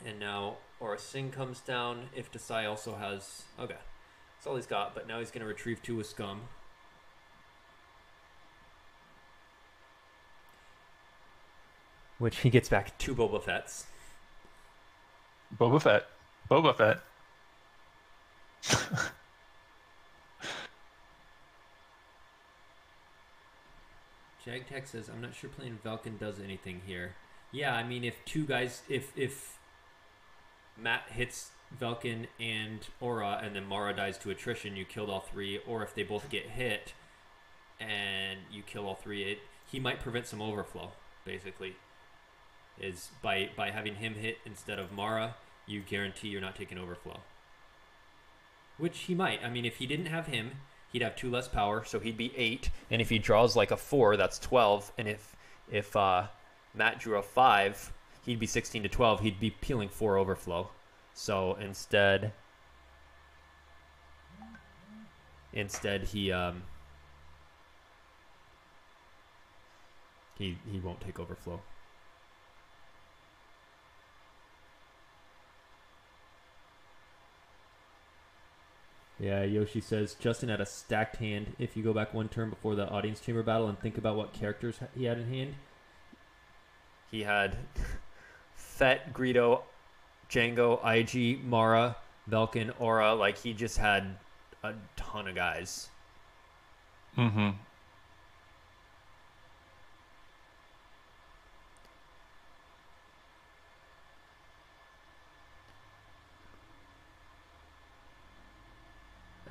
And now Aura Singh comes down if Desai also has... Okay, that's all he's got, but now he's going to retrieve 2 with Scum. Which he gets back 2 Boba Fett's. Boba Fett. JagTech says, I'm not sure playing Valken does anything here. Yeah, I mean, if 2 guys... If Matt hits Valken and Aura, and then Mara dies to attrition, you killed all 3, or if they both get hit and you kill all 3, he might prevent some overflow, basically. Is by having him hit instead of Mara, you guarantee you're not taking overflow. Which he might. I mean, if he didn't have him, he'd have 2 less power, so he'd be 8. And if he draws like a 4, that's 12. And if Matt drew a 5, he'd be 16 to 12. He'd be peeling 4 overflow. So instead he won't take overflow. Yeah, Yoshi says Justin had a stacked hand. If you go back 1 turn before the audience chamber battle and think about what characters he had in hand, he had Fet, Greedo, Django, IG, Mara, Velkin, Aura. Like, he just had a ton of guys. Mm-hmm.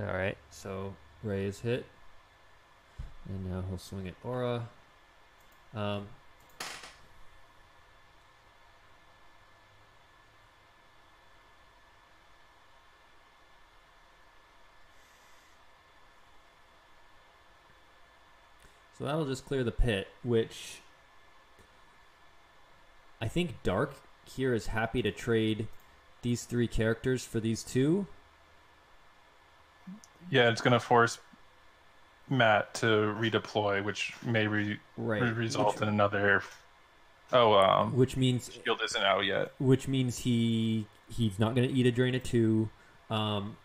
All right, so Ray is hit, and now he'll swing at Aura. So that'll just clear the pit, which I think Dark here is happy to trade these 3 characters for these 2. Yeah, it's going to force Matt to redeploy, which may result in another. Which means shield isn't out yet. Which means he's not going to eat a drain of 2. And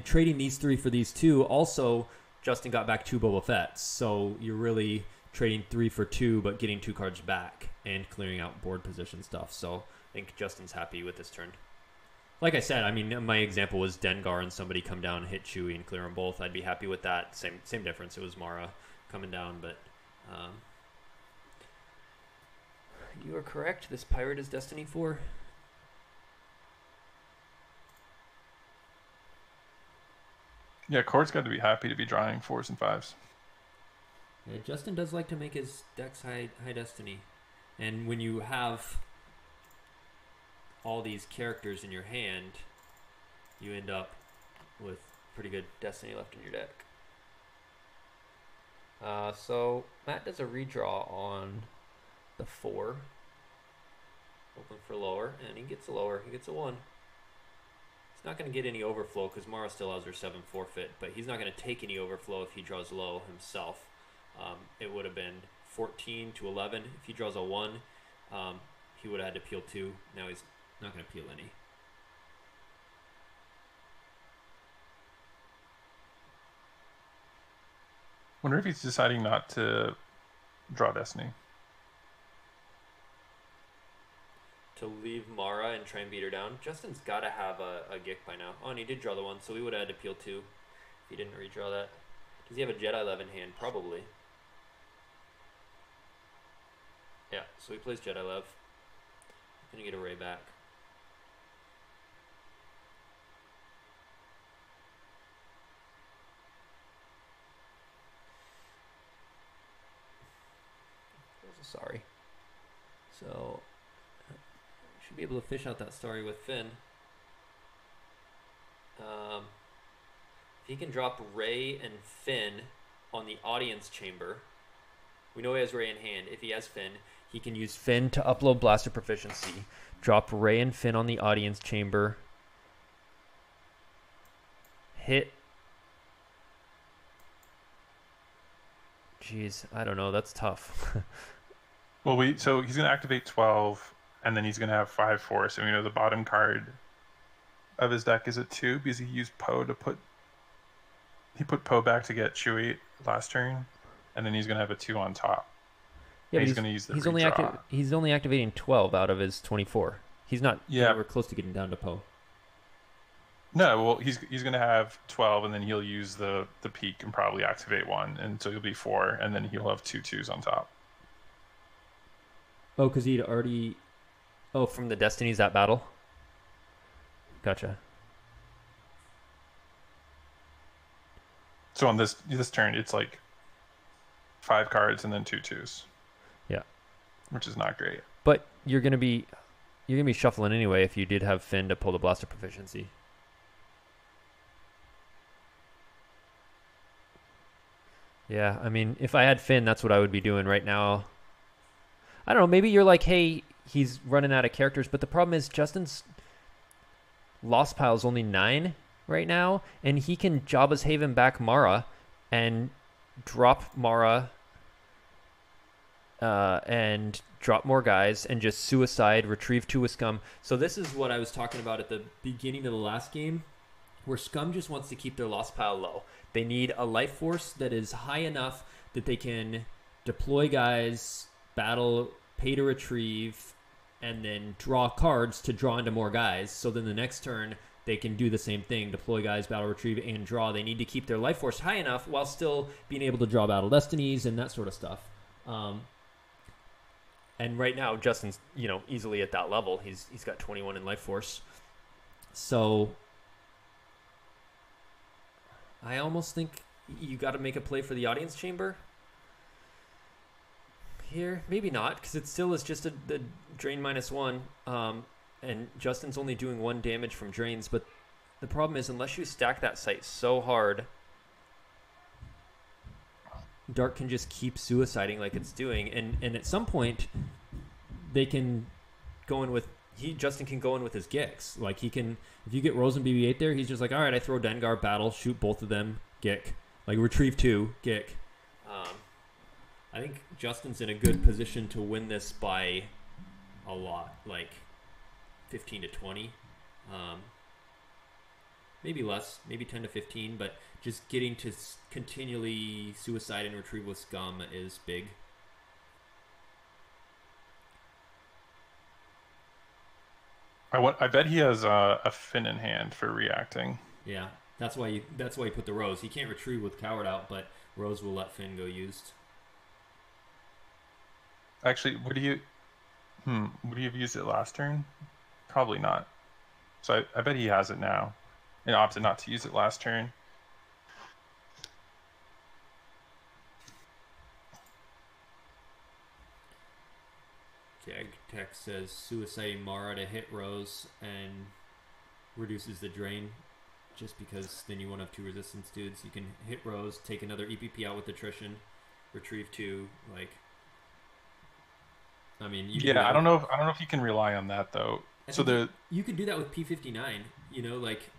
trading these 3 for these 2, also Justin got back 2 Boba Fett's, so you're really trading 3 for 2, but getting 2 cards back and clearing out board position stuff. So I think Justin's happy with this turn. Like I said, I mean, my example was Dengar and somebody come down and hit Chewie and clear them both. I'd be happy with that. Same difference. It was Mara coming down, but you are correct. This pirate is Destiny 4. Yeah, Cord's got to be happy to be drawing 4s and 5s. Yeah, Justin does like to make his decks high Destiny. And when you have all these characters in your hand, you end up with pretty good Destiny left in your deck. So Matt does a redraw on the 4. Open for lower, and he gets a lower. He gets a 1. He's not going to get any overflow because Mara still has her 7 forfeit, but he's not going to take any overflow if he draws low himself. It would have been 14 to 11. If he draws a 1, he would have had to peel 2. Now he's not going to peel any. Wonder if he's deciding not to draw Destiny. To leave Mara and try and beat her down. Justin's got to have a Gick by now. Oh, and he did draw the 1, so we would have had to peel 2 if he didn't redraw that. Does he have a Jedi Lev in hand? Probably. Yeah, so he plays Jedi Lev. Gonna get a Ray back. Sorry. So should be able to fish out that story with Finn. If he can drop Ray and Finn on the audience chamber, we know he has Ray in hand. If he has Finn, he can use Finn to upload blaster proficiency, drop Ray and Finn on the audience chamber, hit. Jeez, I don't know. That's tough. Well, so he's going to activate 12, and then he's going to have 5 force. And we know the bottom card of his deck is a 2 because he used Poe to put Poe back to get Chewie last turn, and then he's going to have a 2 on top. Yeah, he's going to use the redraw. He's only activating 12 out of his 24. He's not anywhere close to getting down to Poe. No, well, he's going to have 12, and then he'll use the peak and probably activate 1, and so he'll be 4, and then he'll have 2 2s on top. Oh, because he'd already... Oh, from the Destinies, that battle? Gotcha. So on this turn, it's like 5 cards and then 2 2s. Yeah. Which is not great. But you're gonna be shuffling anyway if you did have Finn to pull the blaster proficiency. Yeah, I mean, if I had Finn, that's what I would be doing right now. I don't know. Maybe you're like, hey, he's running out of characters, but the problem is Justin's lost pile is only 9 right now, and he can Jabba's Haven back Mara and drop Mara and drop more guys and just suicide, retrieve 2 with Scum. So this is what I was talking about at the beginning of the last game, where Scum just wants to keep their lost pile low. They need a life force that is high enough that they can deploy guys, battle, pay to retrieve, and then draw cards to draw into more guys. So then the next turn, they can do the same thing, deploy guys, battle, retrieve, and draw. They need to keep their life force high enough while still being able to draw battle destinies and that sort of stuff. And right now, Justin's, easily at that level. He's got 21 in life force. So I almost think you got to make a play for the audience chamber here. Maybe not, because it still is just the drain -1. And Justin's only doing 1 damage from drains. But the problem is, unless you stack that site so hard, Dark can just keep suiciding like it's doing, and at some point they can go in with Justin can go in with his Gix. Like, he can, if you get Rose and BB-8 there, he's just like, all right, I throw Dengar, battle, shoot both of them, Gick, like retrieve 2, Gick. I think Justin's in a good position to win this by a lot, like 15 to 20, maybe less, maybe 10 to 15, but just getting to continually suicide and retrieve with Scum is big. I bet he has a Finn in hand for reacting. Yeah, that's why you put the Rose. He can't retrieve with Coward out, but Rose will let Finn go used. Actually, would you have used it last turn? Probably not. So I bet he has it now, and opted not to use it last turn. JagTech says suiciding Mara to hit Rose and reduces the drain, just because then you won't have 2 resistance dudes. You can hit Rose, take another EPP out with attrition, retrieve 2. Like, I mean, I don't know if you can rely on that though. So you could do that with P59. Like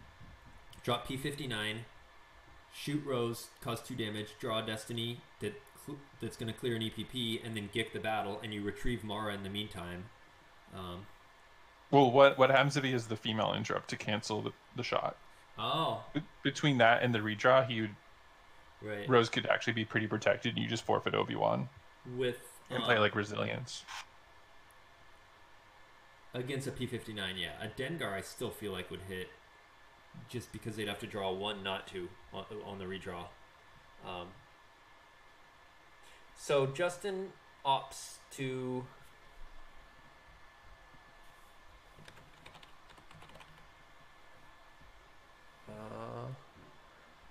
drop P59, shoot Rose, cause 2 damage, draw a Destiny that's going to clear an EPP, and then Gick the battle, and you retrieve Mara in the meantime. Well, what happens if he has the female interrupt to cancel the shot? Oh. Between that and the redraw, right. Rose could actually be pretty protected, and you just forfeit Obi-Wan. And play like Resilience. Against a P59, yeah. A Dengar I still feel like would hit, just because they'd have to draw 1 not to on the redraw. So Justin opts to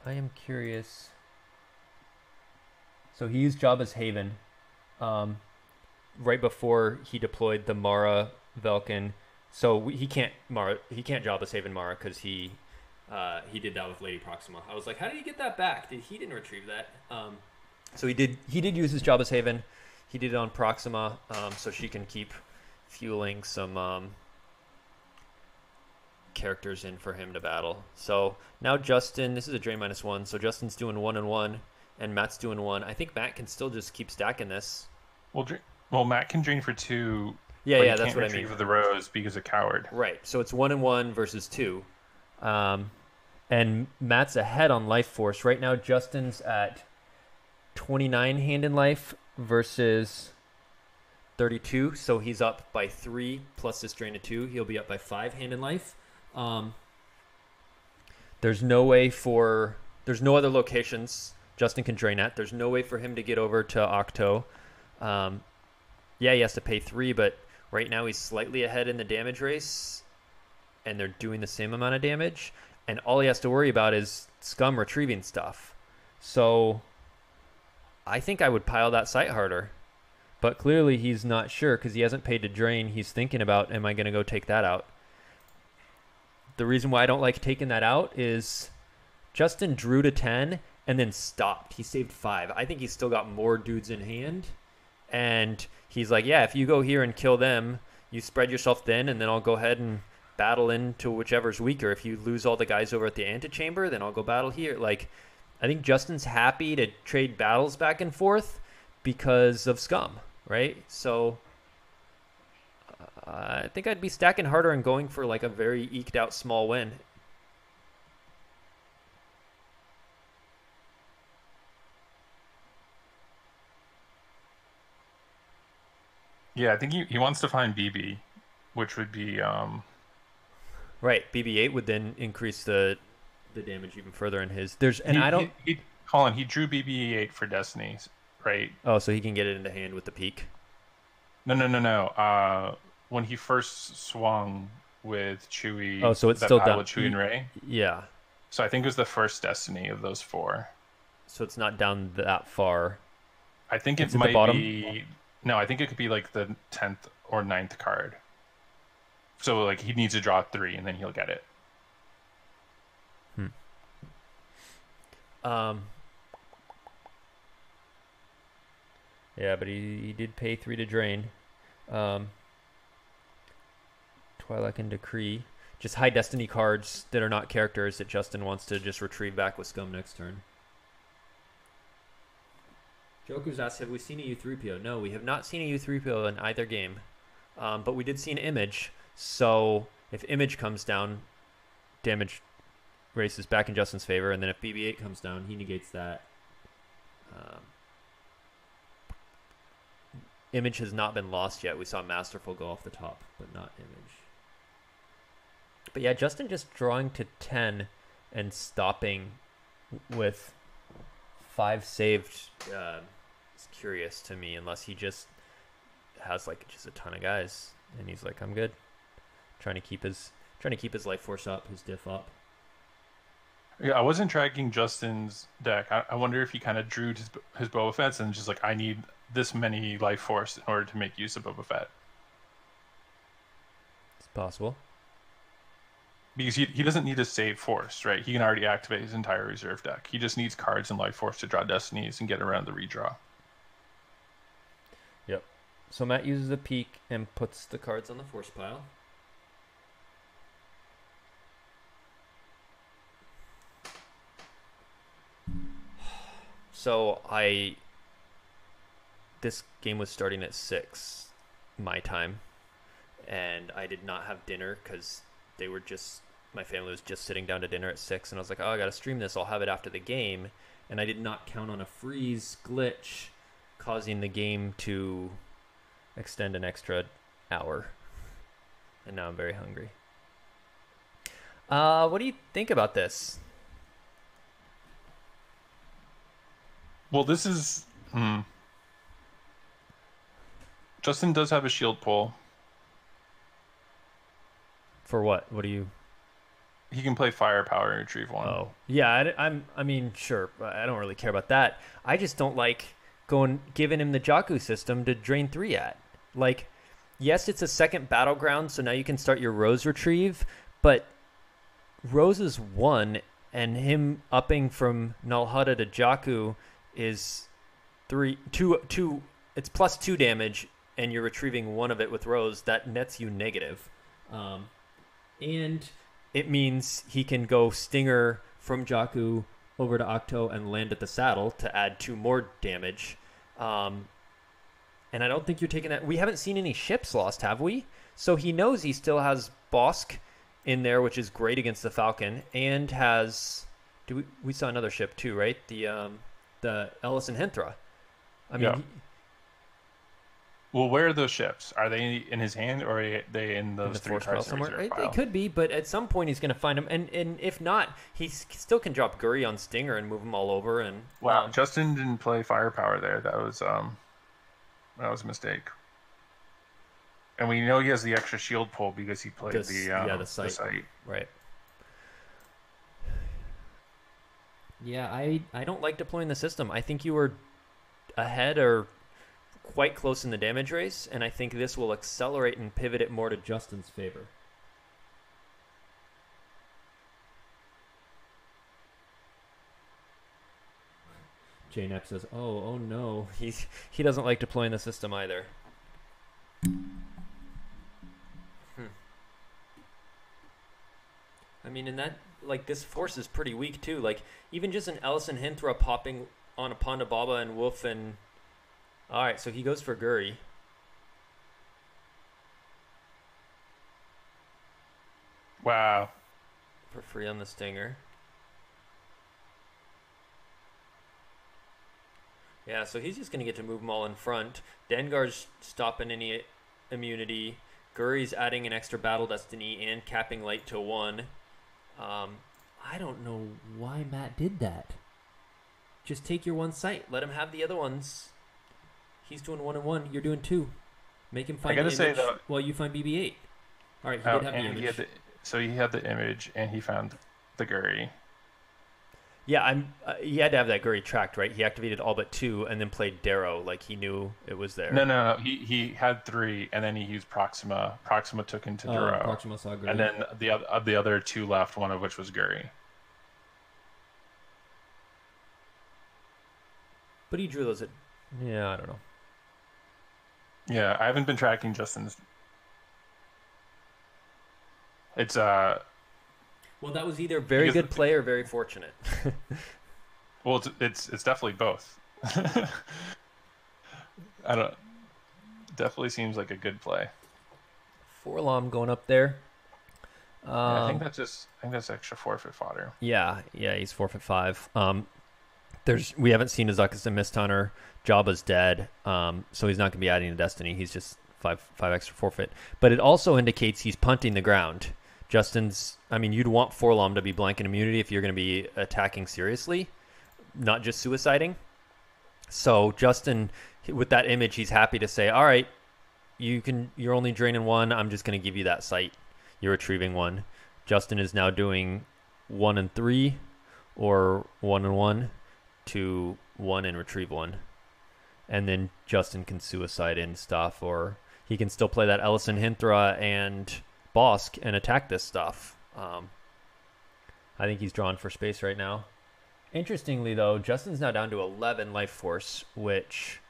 I am curious. So he used Jabba's Haven right before he deployed the Mara Velkin. So he can't Jabba's Haven Mara because he did that with Lady Proxima. I was like, how did he get that back? He didn't retrieve that. So he did use his Jabba's Haven. He did it on Proxima, so she can keep fueling some characters in for him to battle. So now Justin, this is a drain -1, so Justin's doing 1 and 1, and Matt's doing 1. I think Matt can still just keep stacking this. Well, Matt can drain for 2. Yeah, that's what I mean. For the Rose because of Coward. Right. So it's 1 and 1 versus 2, and Matt's ahead on life force right now. Justin's at 29 hand in life versus 32, so he's up by 3 plus this drain of 2. He'll be up by 5 hand in life. There's no other locations Justin can drain at. There's no way for him to get over to Octo. He has to pay 3, but right now he's slightly ahead in the damage race, and they're doing the same amount of damage, and all he has to worry about is Scum retrieving stuff. So I think I would pile that site harder, but clearly he's not sure because he hasn't paid to drain. He's thinking about, am I going to go take that out? The reason why I don't like taking that out is Justin drew to 10 and then stopped. He saved 5. I think he's still got more dudes in hand. And he's like, yeah, if you go here and kill them, you spread yourself thin, and then I'll go ahead and battle into whichever's weaker. If you lose all the guys over at the antechamber, then I'll go battle here. Like, I think Justin's happy to trade battles back and forth because of Scum, right? So I think I'd be stacking harder and going for like a very eked out small win. Yeah, I think he wants to find BB, which would be Right, BB-8 would then increase the damage even further in his. Colin, he drew BB-8 for Destinies, right? Oh, so he can get it into hand with the peak. No. When he first swung with Chewie, oh, so it's still down with Chewie and Rey. Yeah. So I think it was the first Destiny of those 4. So it's not down that far. I think it might be. No, I think it could be like the 10th or 9th card. So like he needs to draw 3 and then he'll get it. Yeah, but he did pay 3 to drain. Twilight and Decree. Just high destiny cards that are not characters that Justin wants to just retrieve back with Scum next turn. Joker's asked, have we seen a U3PO? No, we have not seen a U3PO in either game. But we did see an image. So if image comes down, damage races back in Justin's favor. And then if BB-8 comes down, he negates that. Image has not been lost yet. We saw Masterful go off the top, but not Image. But yeah, Justin just drawing to 10 and stopping with 5 saved is curious to me, unless he just has like just a ton of guys and he's like, I'm good. Trying to keep his life force up, his diff up. Yeah, I wasn't tracking Justin's deck. I wonder if he kind of drew his Boba Fett's and just like, I need this many life force in order to make use of Boba Fett. It's possible. Because he doesn't need to save force, right? He can already activate his entire reserve deck. He just needs cards and life force to draw destinies and get around the redraw. Yep. So Matt uses a peek and puts the cards on the force pile. So this game was starting at 6 my time, and I did not have dinner because my family was just sitting down to dinner at 6, and I was like, oh, I gotta stream this, I'll have it after the game. And I did not count on a freeze glitch causing the game to extend an extra hour, and now I'm very hungry. What do you think about this? Well, this is Justin does have a shield pull. For what? What do you? He can play firepower and retrieve 1. Oh, yeah. I mean, sure. I don't really care about that. I just don't like giving him the Jakku system to drain 3 at. Like, yes, it's a second battleground, so now you can start your Rose retrieve, but Rose is 1, and him upping from Null Hutta to Jakku is 2. It's plus 2 damage, and you're retrieving 1 of it with Rose. That nets you negative. And it means he can go Stinger from Jakku over to Octo and land at the saddle to add 2 more damage. And I don't think you're taking that. We haven't seen any ships lost, have we? So he knows he still has Bosk in there, which is great against the Falcon, and has... We saw another ship too, right? The Ellis and Henthra. I mean... Yeah. Well, where are those ships? Are they in his hand, or are they in those 3 cards somewhere? They could be, but at some point he's going to find them. And if not, he still can drop Guri on Stinger and move them all over. And wow, Justin didn't play firepower there. That was a mistake. And we know he has the extra shield pull because he played the site. Right. Yeah, I don't like deploying the system. I think you were ahead or quite close in the damage race, and I think this will accelerate and pivot it more to Justin's favor. JNEP says, oh no. He doesn't like deploying the system either. I mean, in that, like, this force is pretty weak too. Like, even just an Ellison Hinthra popping on a Ponda Baba and Wolf and... Alright, so he goes for Guri. Wow. For free on the Stinger. Yeah, so he's just going to get to move them all in front. Dengar's stopping any immunity. Guri's adding an extra Battle Destiny and capping light to 1. I don't know why Matt did that. Just take your one site. Let him have the other ones. He's doing 1 and 1. You're doing 2. Make him find the image while you find BB-8. All right, he did have the image. So he had the image, and he found the Guri. Yeah, he had to have that Guri tracked, right? He activated all but 2 and then played Darrow like he knew it was there. No. He had 3, and then he used Proxima. Proxima took into Darrow. Proxima saw Guri. And then the other 2 left, one of which was Guri. But he drew those at... Yeah, I don't know. Yeah, I haven't been tracking Justin's... It's... Well, that was either very good play or very fortunate. Well, it's definitely both. I don't. Definitely seems like a good play. Forlom going up there. Yeah, I think that's extra forfeit fodder. Yeah, he's forfeit 5. We haven't seen Azuckus and Mist Hunter. Jabba's dead, so he's not gonna be adding to Destiny. He's just 5 extra forfeit. But it also indicates he's punting the ground. Justin's, I mean, you'd want Forlom to be blanket immunity if you're going to be attacking seriously, not just suiciding. So Justin, with that image, he's happy to say, all right, you're only draining 1. I'm just going to give you that site. You're retrieving 1. Justin is now doing 1 and 3 or 1 and 1 to 1 and retrieve 1. And then Justin can suicide and stuff, or he can still play that Ellison Hinthra and Bosk and attack this stuff. I think he's drawn for space right now. Interestingly, though, Justin's now down to 11 life force, which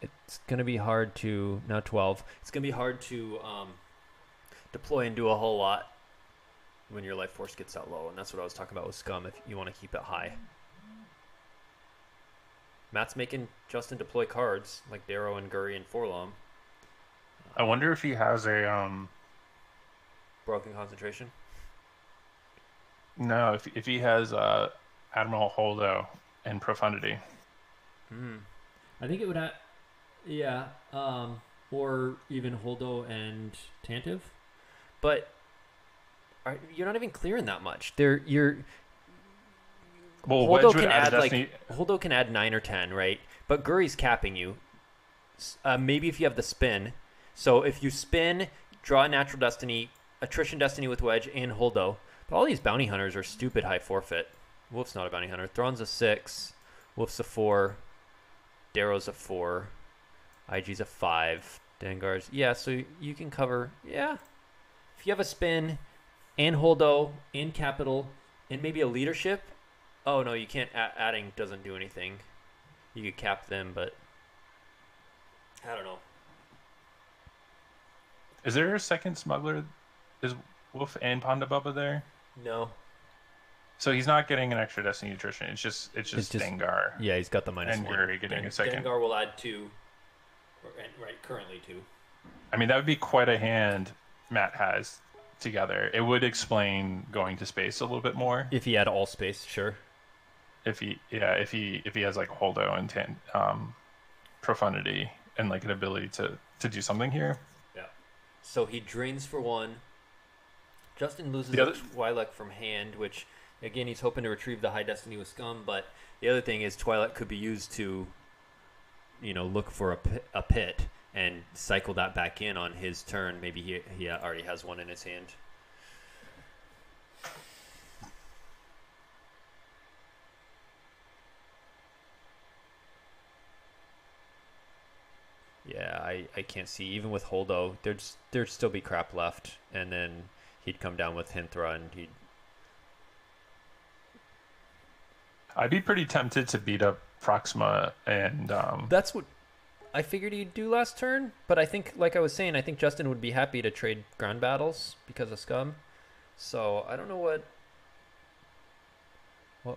it's going to be hard to... Now 12. It's going to be hard to deploy and do a whole lot when your life force gets that low, and that's what I was talking about with Scum, if you want to keep it high. Matt's making Justin deploy cards, like Darrow and Guri and Forlom. I wonder if he has a broken concentration. No, if he has Admiral Holdo and Profundity. I think it would have, yeah, or even Holdo and Tantive. But you're not even clearing that much. Holdo can add Holdo can add 9 or 10, right? But Guri's capping you. Maybe if you have the spin. So if you spin, draw a Natural Destiny, Attrition Destiny with Wedge, and Holdo. But all these bounty hunters are stupid high forfeit. Wolf's not a bounty hunter. Thrawn's a 6. Wolf's a 4. Darrow's a 4. IG's a 5. Dengar's... Yeah, so you can cover... Yeah. If you have a spin, and Holdo, and Capital, and maybe a leadership... Oh, no, you can't... Adding doesn't do anything. You could cap them, but... I don't know. Is there a second smuggler? Is Wolf and Ponda Bubba there? No. So he's not getting an extra Destiny Attrition. It's just Dengar. Yeah, he's got the -1. And Guri getting a second. Dengar will add 2. Right, currently 2. I mean, that would be quite a hand Matt has together. It would explain going to space a little bit more. If he had all space, sure. If he has like Holdo and Profundity and like an ability to do something here. Yeah. So he drains for 1. Justin loses Twi'lek from hand, which again he's hoping to retrieve the high destiny with Scum. But the other thing is Twi'lek could be used to, look for a pit and cycle that back in on his turn. Maybe he already has one in his hand. Yeah, I can't see. Even with Holdo, there'd still be crap left, and then he'd come down with Hinthra, and he'd... I'd be pretty tempted to beat up Proxima and That's what I figured he'd do last turn, but I think, like I was saying, I think Justin would be happy to trade ground battles because of Scum. So I don't know what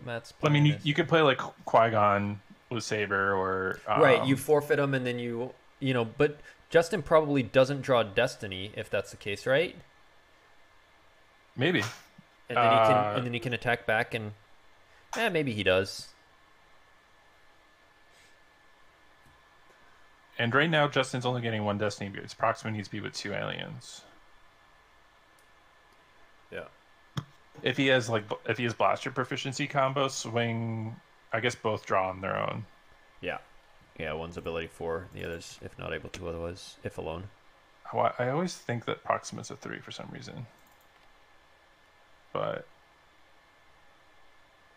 Matt's I plan mean, is. you could play like Qui-Gon with Saber or Right, you forfeit them and then but Justin probably doesn't draw Destiny if that's the case, right? maybe. And then Uh, he can attack back and maybe he does. and right now, Justin's only getting one Destiny boots. Proxima needs to be with 2 aliens. Yeah. If he has blaster proficiency combo, swing, I guess both draw on their own. Yeah. Yeah, one's ability 4, the other's if not able to otherwise, if alone. I always think that Proxima's a 3 for some reason. But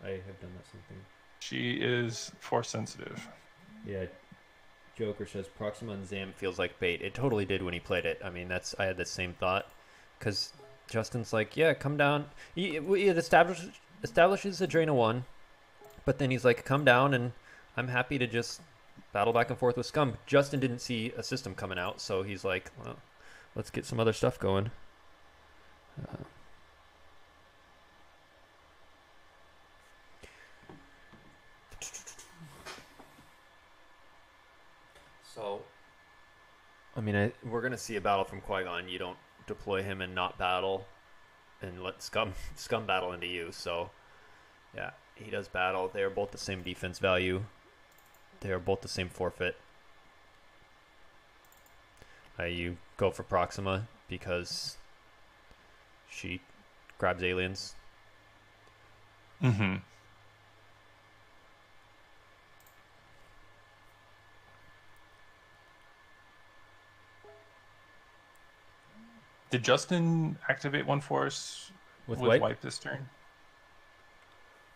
I have done that something. she is force sensitive. Yeah. Joker says Proxima and Zam feels like bait. It totally did when he played it. I mean, I had the same thought because Justin's like, yeah, come down. It establishes a drain of 1, but then he's like, come down, and I'm happy to just battle back and forth with Scum. Justin didn't see a system coming out, so he's like, well, let's get some other stuff going. So, I mean, we're gonna see a battle from Qui-Gon. You don't deploy him and not battle, and let Scum battle into you. So, yeah, he does battle. They are both the same defense value. They are both the same forfeit. You go for Proxima because she grabs aliens. Mm-hmm. Did Justin activate one force With with wipe? wipe this turn?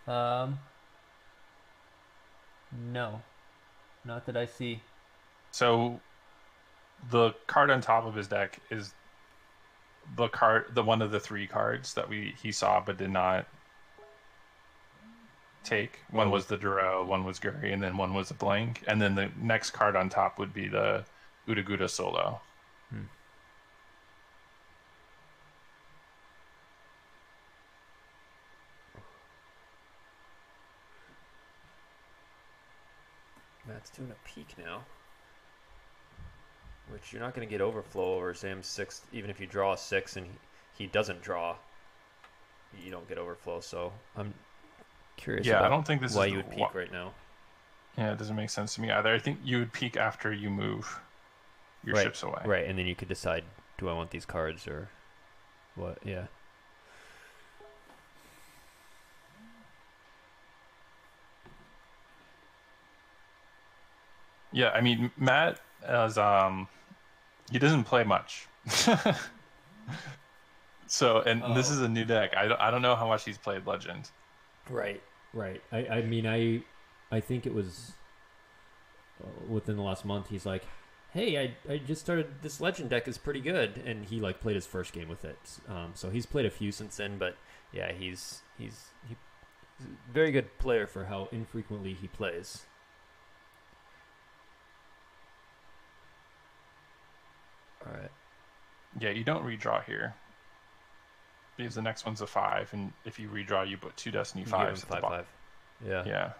No, not that I see. So the card on top of his deck is the one of the 3 cards that he saw but did not take. One was the Duro, one was Guri, and then one was a blank. And then the next card on top would be the Udaguda Solo. Matt's doing a peek now, which you're not going to get overflow over Sam's 6. Even if you draw a 6 and he doesn't draw, you don't get overflow. So I'm curious. Yeah, about I don't think this why is you would peek right now. Yeah, it doesn't make sense to me either. I think you would peek after you move your ships away. Right, and then you could decide, do I want these cards or what? Yeah. Yeah, I mean, Matt as he doesn't play much. So, and this is a new deck. I don't know how much he's played Legend. Right. I mean, I think it was within the last month. He's like, hey, I just started this Legend deck is pretty good, and he like played his first game with it. So he's played a few since then, but yeah, he's a very good player for how infrequently he plays. All right. Yeah, you don't redraw here because the next one's a 5, and if you redraw, you put 2 Destiny 5s at the bottom. 5/5. Yeah. Yeah.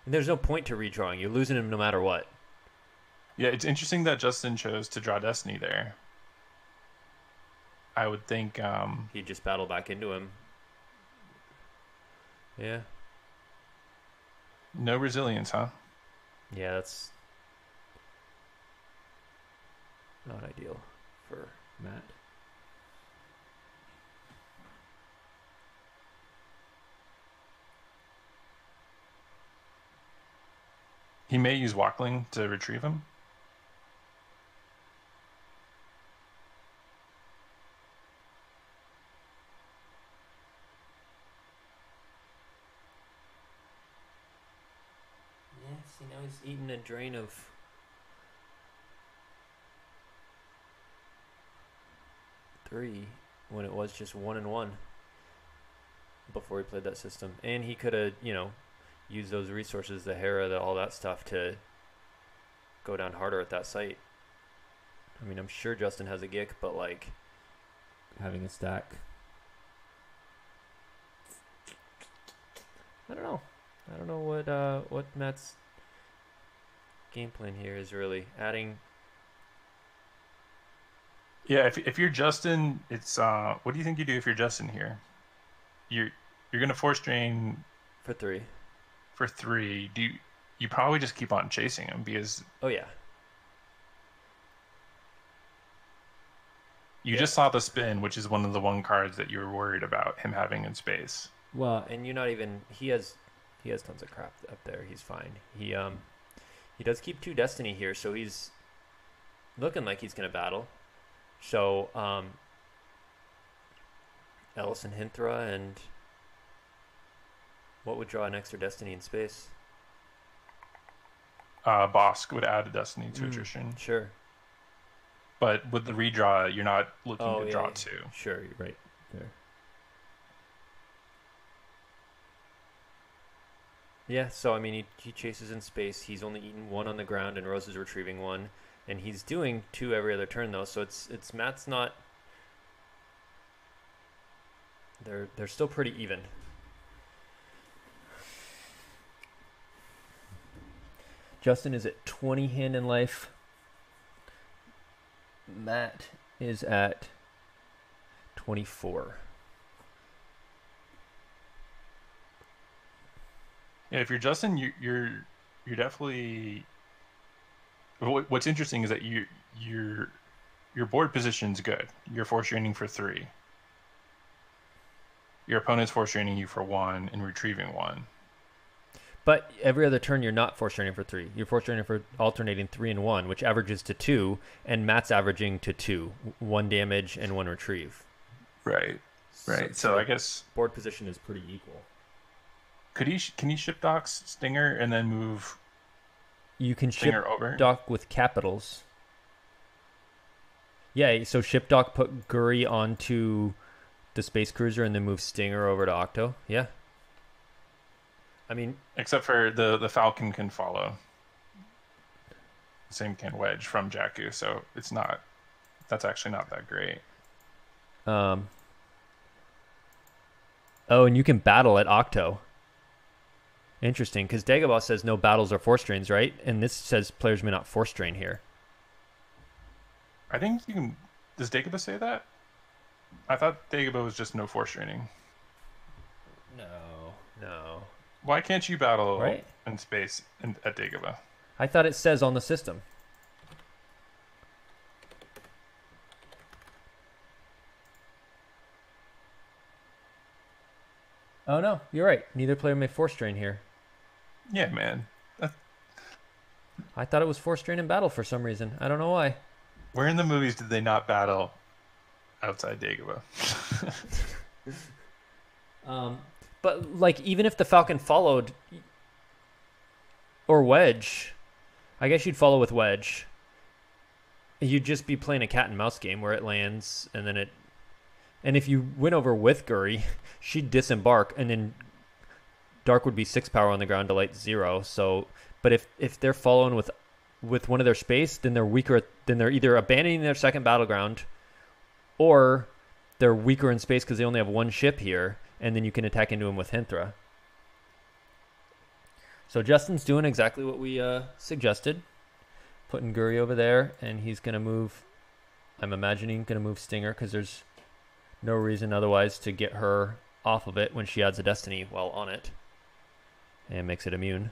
And there's no point to redrawing. You're losing him no matter what. Yeah, it's interesting that Justin chose to draw Destiny there. I would think He'd just battle back into him. Yeah. no resilience, huh? Yeah, that's not ideal for Matt. He may use Walkling to retrieve him. Yeah, see, now he's eating a drain of 3 when it was just 1 and 1 before he played that system. And he could have, use those resources, the Hera, all that stuff, to go down harder at that site. I mean, I'm sure Justin has a gick, but like having a stack, I don't know. I don't know what Matt's game plan here is really. Adding. Yeah, if you're Justin, it's what do you think you do if you're Justin here? You're gonna force drain For 3. for 3. You probably just keep on chasing him because Oh yeah. you just saw the spin, which is one of the cards that you were worried about him having in space. Well, and you're not even. He has tons of crap up there. He's fine. He does keep 2 Destiny here, so he's looking like he's gonna battle. So Ellison Hinthra, and what would draw an extra Destiny in space? Bosk would add a Destiny to attrition. Sure. But with the redraw, you're not looking to draw 2. Sure, you're right there. Yeah, so I mean, he chases in space. He's only eaten 1 on the ground, and Rose is retrieving 1, and he's doing 2 every other turn though. So it's Matt's not. They're still pretty even. Justin is at 20 hand in life. Matt is at 24. Yeah, if you're Justin, you're definitely. What's interesting is that your board position's good. You're force draining for 3. Your opponent's force draining you for 1 and retrieving 1. But every other turn, you're not force draining for 3. You're force draining for alternating 3 and 1, which averages to 2, and Matt's averaging to 2, 1 damage and 1 retrieve. Right. So I guess board position is pretty equal. Can he ship docks Stinger and then move? You can Stinger ship over? dock with capitals. Yeah, so ship dock, put Guri onto the space cruiser, and then move Stinger over to Octo. Yeah. I mean, except for the Falcon can follow. Same can Wedge from Jakku, so it's not. That's actually not that great. Oh, and you can battle at Octo. Interesting, because Dagobah says no battles or force drains, right? And this says players may not force drain here. I think you can. Does Dagobah say that? I thought Dagobah was just no force draining. No. Why can't you battle right? in space at Dagobah? I thought it says on the system. Oh no, you're right. Neither player may force drain here. Yeah, man. I thought it was force drain in battle for some reason. I don't know why. Where in the movies did they not battle outside Dagobah? But like, even if the Falcon followed, or Wedge, I guess you'd follow with Wedge. You'd just be playing a cat and mouse game where it lands and then and if you went over with Guri, she'd disembark, and then Dark would be 6 power on the ground to light 0. So, but if they're following with one of their space, then they're weaker. Then they're either abandoning their second battleground, or they're weaker in space because they only have 1 ship here, and then you can attack into them with Hinthra. So Justin's doing exactly what we suggested, putting Guri over there, and he's gonna move. I'm imagining gonna move Stinger because there's no reason otherwise to get her off of it when she adds a Destiny while on it, and makes it immune.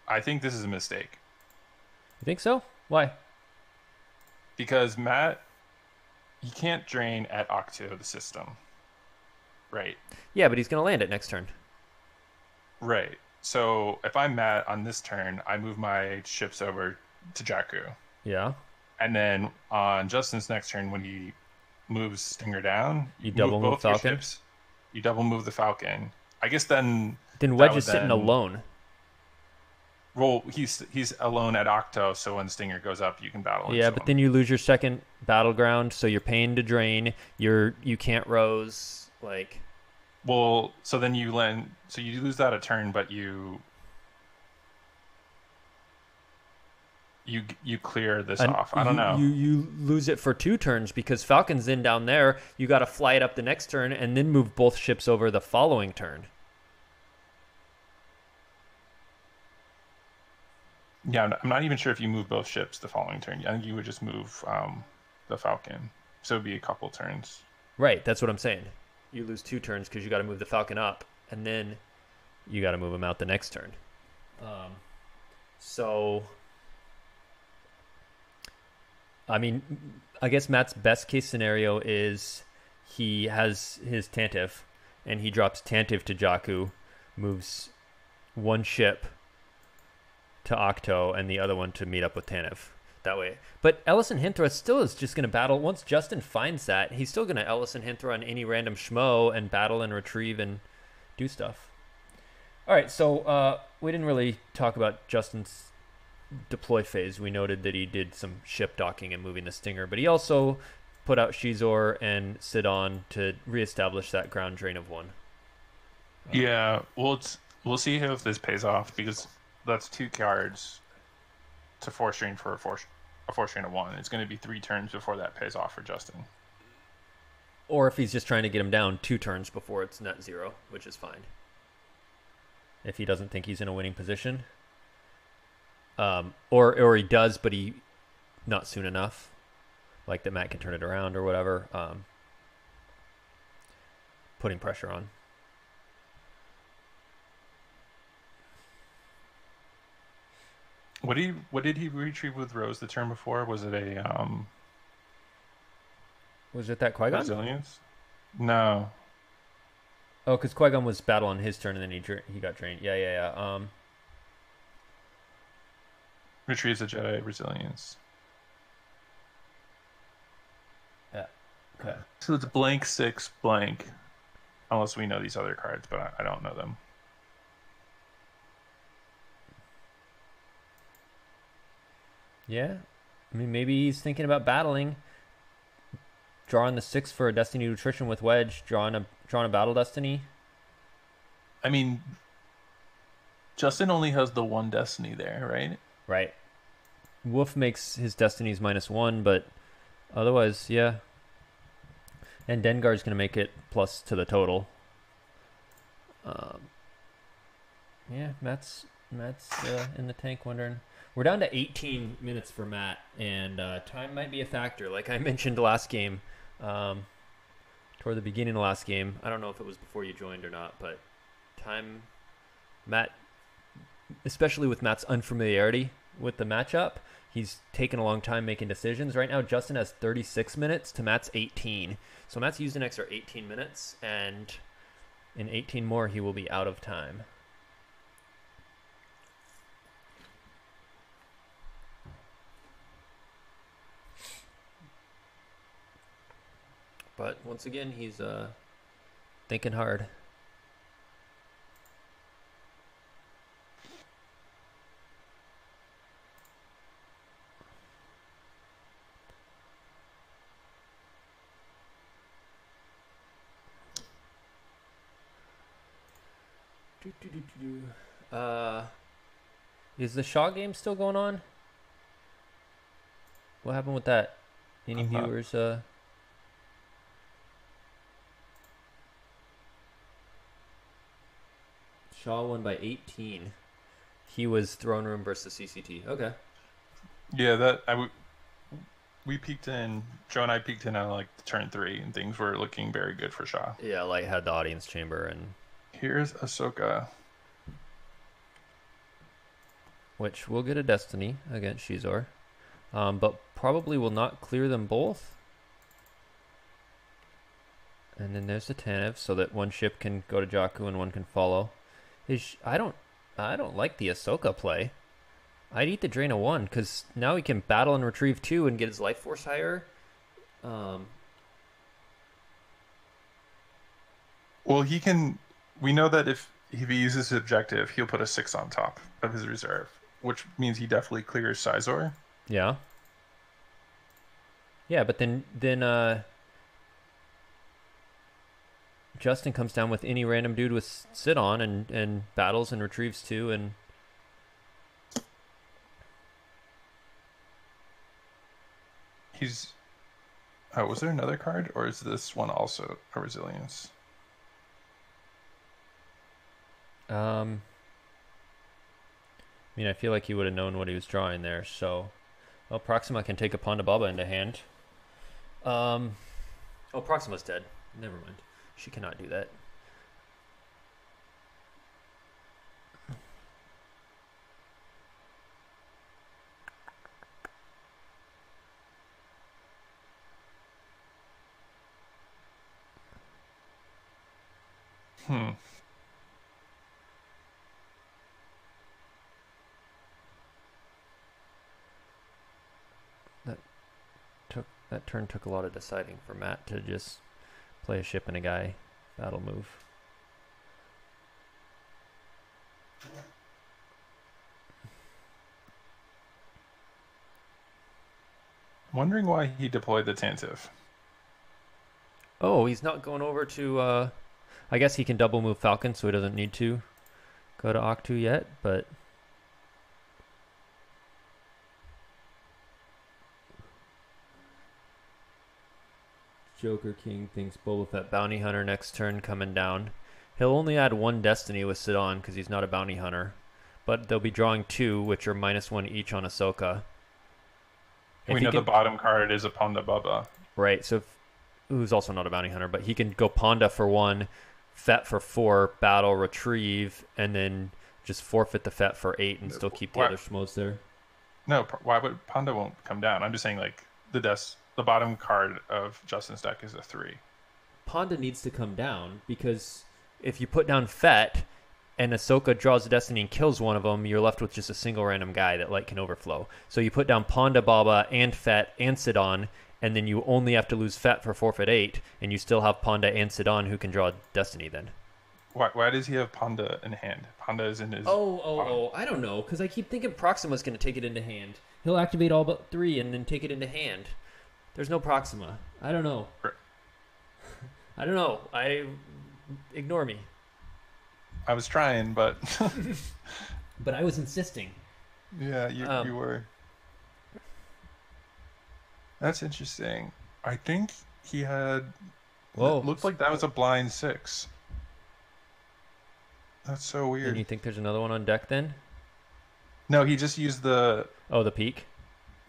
I think this is a mistake. You think so? Why? Because Matt, he can't drain at Octo, the system. Right. Yeah, but he's going to land it next turn. Right. So if I'm Matt on this turn, I move my ships over to Jakku. Yeah. And then on Justin's next turn, when he moves Stinger down, you double move Falcon. Ships, you double move the Falcon. I guess then Wedge is sitting alone. Well, he's alone at Octo, so when Stinger goes up, you can battle Yeah, into but him. then you lose your second battleground, so you're paying to drain. You can't rose like. Well, so then so you lose that a turn, but you clear this And off. I don't you, know. you you lose it for 2 turns because Falcon's in down there. You got to fly it up the next turn and then move both ships over the following turn. Yeah, I'm not even sure if you move both ships the following turn. I think you would just move the Falcon. So it'd be a couple turns. Right, that's what I'm saying. You lose 2 turns because you got to move the Falcon up, and then you got to move him out the next turn. So, I mean, I guess Matt's best case scenario is he has his Tantive, and he drops Tantive to Jakku, moves one ship to Octo, and the other one to meet up with Tantive. That way. But Ellison Hinthra still is just going to battle. Once Justin finds that, he's still going to Ellison Hinthra on any random schmo and battle and retrieve and do stuff. All right, so we didn't really talk about Justin's deploy phase. We noted that he did some ship docking and moving the Stinger, but he also put out Shizor and Sidon to reestablish that ground drain of 1. Yeah, we'll see if this pays off, because that's 2 cards to force drain for a force drain of 1. It's going to be 3 turns before that pays off for Justin. Or if he's just trying to get him down 2 turns before it's net 0, which is fine. If he doesn't think he's in a winning position. Or he does, but he not soon enough. Like that Matt can turn it around or whatever. Putting pressure on. What did he retrieve with Rose the turn before? Was it a Was it that Qui-Gon? Resilience? No. Oh, because Qui-Gon was battle on his turn and then he got drained. Yeah. Retrieves a Jedi Resilience. Yeah. Okay. So it's blank 6 blank. Unless we know these other cards, but I don't know them. Yeah. I mean, maybe he's thinking about battling. Drawing the 6 for a Destiny Nutrition with Wedge. Drawing a Battle Destiny. I mean, Justin only has the 1 Destiny there, right? Right. Wolf makes his Destinies -1, but otherwise, yeah. And Dengar's going to make it plus to the total. Yeah, Matt's in the tank wondering. We're down to 18 minutes for Matt, and time might be a factor. Like I mentioned last game, toward the beginning of last game. I don't know if it was before you joined or not, but time, Matt, especially with Matt's unfamiliarity with the matchup, he's taken a long time making decisions. Right now, Justin has 36 minutes to Matt's 18. So Matt's used an extra 18 minutes, and in 18 more, he will be out of time. But once again, he's thinking hard. Is the Shaw game still going on? What happened with that? Any viewers? Shaw won by 18. He was Throne Room versus CCT. Okay. Yeah, we peeked in. Joe and I peeked in on like turn 3, and things were looking very good for Shaw. Yeah, Light had the audience chamber, and here's Ahsoka, which will get a Destiny against Shizor, but probably will not clear them both. And then there's the Tantive, so that one ship can go to Jakku and one can follow. I don't like the Ahsoka play. I'd eat the Drain of 1 because now he can battle and retrieve 2 and get his life force higher. Well, we know that if he uses his objective, he'll put a 6 on top of his reserve. which means he definitely clears Sizor. Yeah. Yeah, but then Justin comes down with any random dude with sit on and battles and retrieves too, and he's. Oh, was there another card, or is this one also a resilience? I mean, I feel like he would have known what he was drawing there. So, well, Proxima can take a Ponda Baba into hand. Oh, Proxima's dead. Never mind. She cannot do that. That turn took a lot of deciding for Matt to just play a ship and a guy battle move. Wondering why he deployed the Tantive. Oh, he's not going over to... I guess he can double move Falcon, so he doesn't need to go to Octu yet, but... Joker King thinks Boba Fett Bounty Hunter next turn coming down. He'll only add one Destiny with Sidon because he's not a Bounty Hunter. But they'll be drawing 2, which are -1 each on Ahsoka. We know the bottom card is a Ponda Baba. Right, so who's also not a Bounty Hunter, but he can go Ponda for 1, Fett for 4, battle, retrieve, and then just forfeit the Fett for 8 and still keep the other schmoes there. No, why would Ponda won't come down? I'm just saying, like, the bottom card of Justin's deck is a 3. Ponda needs to come down because if you put down Fett and Ahsoka draws a Destiny and kills one of them, you're left with just a single random guy that light can overflow. So you put down Ponda Baba and Fett and Sidon, and then you only have to lose Fett for forfeit 8, and you still have Ponda and Sidon who can draw Destiny then. Why does he have Ponda in hand? Ponda is in his... Oh, I don't know, because I keep thinking Proxima's going to take it into hand. He'll activate all but 3 and then take it into hand. There's no Proxima. I don't know. I don't know. Ignore me. I was trying, but... But I was insisting. Yeah, you were. That's interesting. I think he had... Whoa. It looked like that was a blind 6. That's so weird. And you think there's another one on deck then? No, he just used the... Oh, the peak?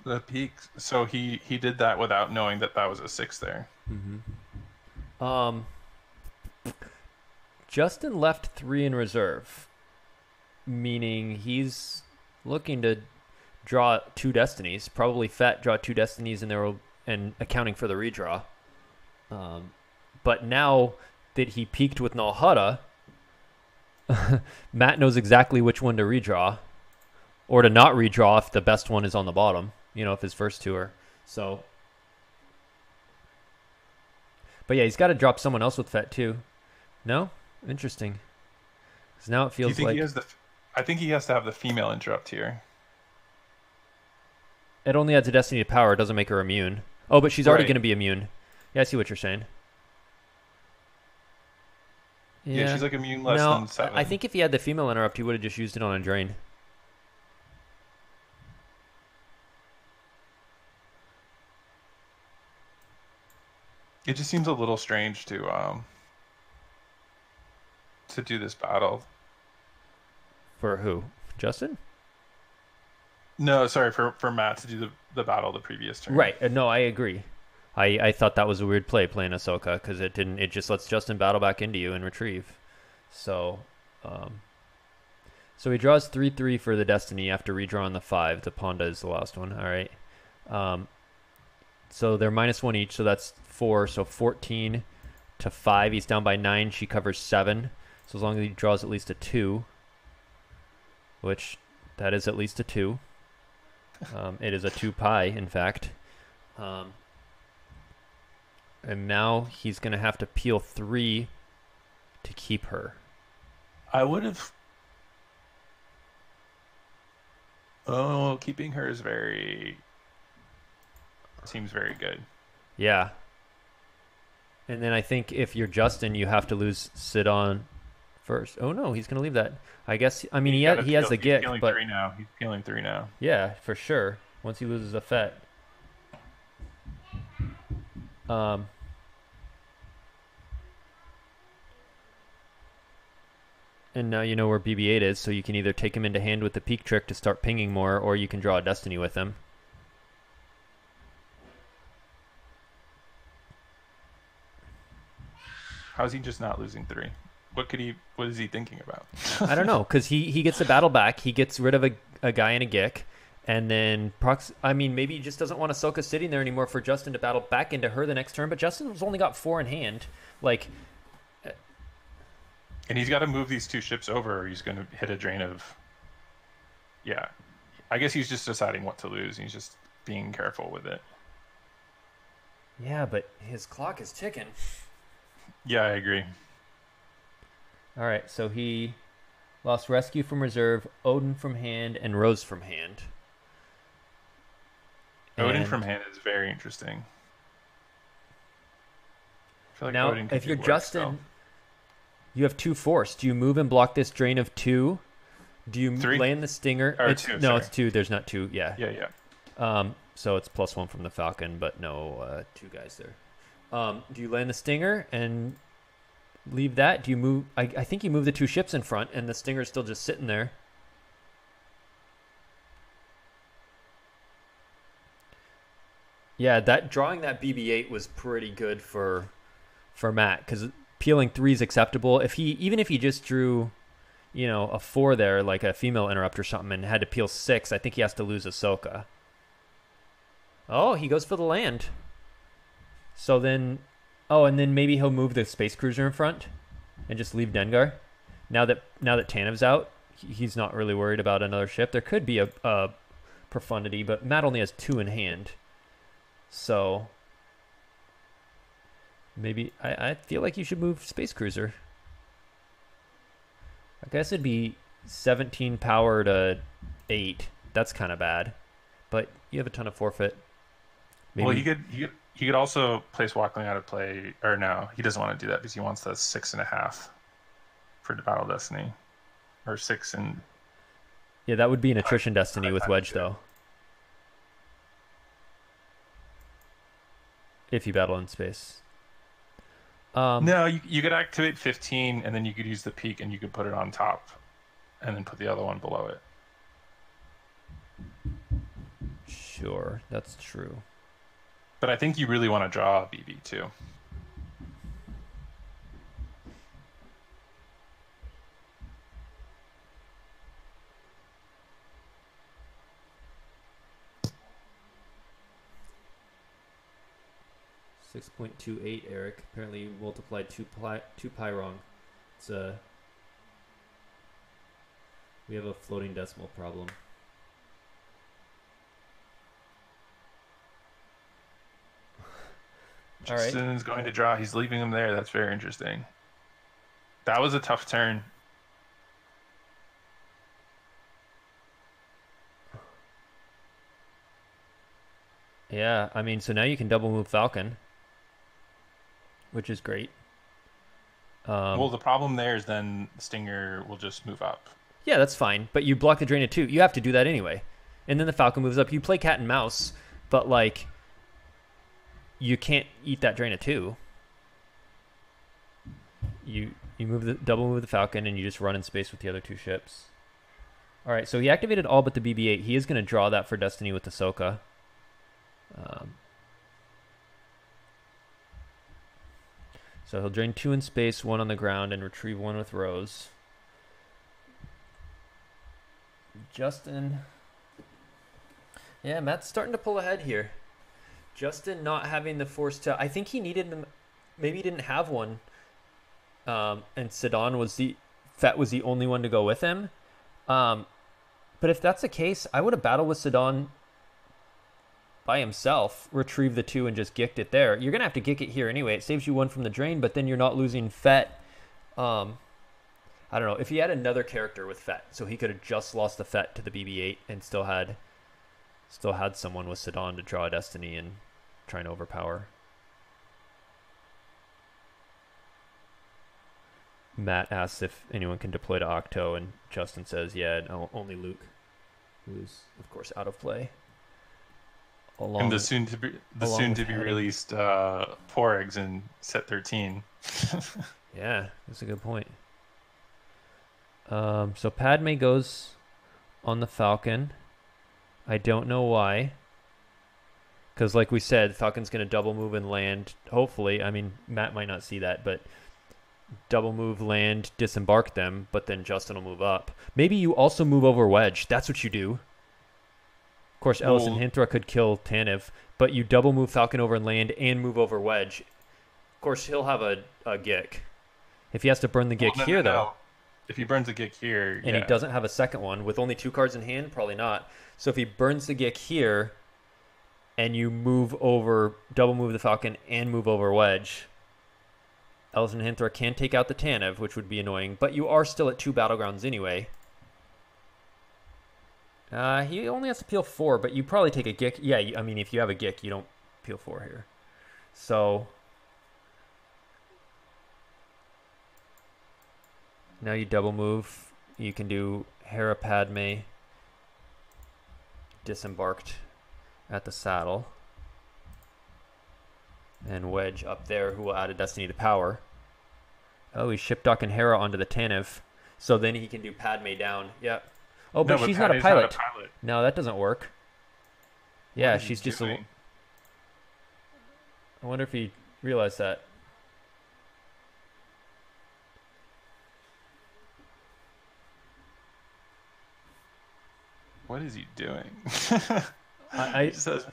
The peak. So he did that without knowing that was a 6 there. Mm-hmm. Justin left 3 in reserve, meaning he's looking to draw 2 Destinies. Probably Fett draw 2 Destinies and accounting for the redraw. But now that he peaked with Nal Hutta, Matt knows exactly which one to redraw, or to not redraw if the best one is on the bottom. You know, if his first 2 are. So, but yeah, he's got to drop someone else with Fett too. No, interesting. Because now it feels Do you think like he has I think he has to have the female interrupt here. It only adds a Destiny to power. It doesn't make her immune. Oh, but she's already going to be immune. Yeah, I see what you're saying. Yeah, she's like immune less than 7. I think if he had the female interrupt, he would have just used it on a drain. It just seems a little strange to do this battle. For who? Justin? No, sorry, for Matt to do the battle the previous turn. Right. No, I agree. I thought that was a weird play playing Ahsoka because it just lets Justin battle back into you and retrieve. So he draws 3/3 for the Destiny after redrawing the 5. The Ponda is the last one. All right. So they're -1 each, so that's 4. So 14 to 5. He's down by 9. She covers 7. So as long as he draws at least a 2, which that is at least a 2. It is a 2 pi, in fact. And now he's going to have to peel 3 to keep her. I would have... Oh, keeping her is seems very good. Yeah. And then I think if you're Justin, you have to lose Sidon first. Oh no, he's gonna leave that. I guess. I mean, he has the He's Gick, feeling but 3 now. He's feeling 3 now. yeah, for sure. Once he loses a Fet. Um. And now you know where BB-8 is, so you can either take him into hand with the peak trick to start pinging more, or you can draw a Destiny with him. How's he just not losing 3? What is he thinking about? I don't know, because he gets the battle back. He gets rid of a guy and a Gick. And then maybe he just doesn't want Ahsoka sitting there anymore for Justin to battle back into her the next turn. But Justin's only got 4 in hand. Like... And he's got to move these 2 ships over, or he's going to hit a drain of... Yeah. I guess he's just deciding what to lose. He's just being careful with it. Yeah, but his clock is ticking. Yeah, I agree. All right, so he lost Rescue from reserve, Odin from hand, and Rose from hand. Odin from hand is very interesting. I feel like now, Odin could if you're work, Justin... You have 2 force. Do you move and block this drain of 2? Do you 3? land the stinger? Or It's 2, no, sorry. it's 2. There's not 2. Yeah. Yeah. So it's +1 from the Falcon, but no 2 guys there. Do you land the stinger and leave that? Do you move? I think you move the 2 ships in front, and the stinger's still just sitting there. Yeah, drawing that BB-8 was pretty good for Matt, because peeling 3 is acceptable. Even if he just drew, a 4 there, like a female interrupt or something, and had to peel 6, I think he has to lose Ahsoka. Oh, he goes for the land. So then, and then maybe he'll move the space cruiser in front and just leave Dengar. Now that Tanev's out, he's not really worried about another ship. There could be a profundity, but Matt only has 2 in hand. So maybe I feel like you should move space cruiser. I guess it'd be 17 power to 8. That's kind of bad, but you have a ton of forfeit. Maybe. Well, he could also place Walkling out of play, or no, he doesn't want to do that because he wants the 6.5 for the Battle Destiny, or 6 and. Yeah, that would be an attrition destiny with Wedge though. If you battle in space. No, you could activate 15, and then you could use the peak, and you could put it on top, and then put the other one below it. Sure, that's true. But I think you really want to draw a BB too. 6.28, Eric. Apparently you multiplied 2 pi wrong. It's we have a floating decimal problem. Justin's going to draw. He's leaving him there. That's very interesting. That was a tough turn. Yeah, I mean, so now you can double move Falcon, which is great. Well, the problem there is then Stinger will just move up. Yeah, that's fine. But you block the drain at 2. You have to do that anyway. And then the Falcon moves up. You play cat and mouse, but like... You can't eat that drain of 2. You double move the Falcon, and you just run in space with the other 2 ships. All right, so he activated all but the BB-8. He is going to draw that for Destiny with Ahsoka. So he'll drain 2 in space, 1 on the ground, and retrieve 1 with Rose. Justin. Yeah, Matt's starting to pull ahead here. Justin not having the force to... I think he needed them... Maybe he didn't have one. And Sidon was the... Fett was the only one to go with him. But if that's the case, I would have battled with Sidon by himself, retrieve the 2, and just gicked it there. You're going to have to gick it here anyway. It saves you 1 from the drain, but then you're not losing Fett. I don't know. If he had another character with Fett, so he could have just lost the Fett to the BB-8 and still had someone with Sidon to draw a Destiny and try and overpower. Matt asks if anyone can deploy to Octo, and Justin says, yeah, no, only Luke, who's, of course, out of play. And the soon to be released Porgs in set 13. Yeah, that's a good point. So Padme goes on the Falcon. I don't know why. Because like we said, Falcon's going to double move and land, hopefully. I mean, Matt might not see that, but double move, land, disembark them, but then Justin will move up. Maybe you also move over Wedge. That's what you do. Of course, Ellison Hinthra could kill Tanev, but you double move Falcon over and land and move over Wedge. Of course, he'll have a Gik. If he has to burn the Gik here, though. If he burns the Gik here, and he doesn't have a second one, with only 2 cards in hand, probably not. So if he burns the Gik here, and you move over, double move the Falcon and move over Wedge, Ellison Hinthra can take out the Tanev, which would be annoying, but you are still at 2 battlegrounds anyway. He only has to peel 4, but you probably take a Gik. Yeah, I mean, if you have a Gik, you don't peel 4 here. So now you double move. You can do Hera Padme disembarked at the saddle. And Wedge up there, who will add a Destiny to power. Oh, he's ship-docking Hera onto the Tanev. So then he can do Padme down. Yeah. Oh, but she's not a pilot. No, that doesn't work. Yeah, she's just a... I wonder if he realized that. What is he doing? It says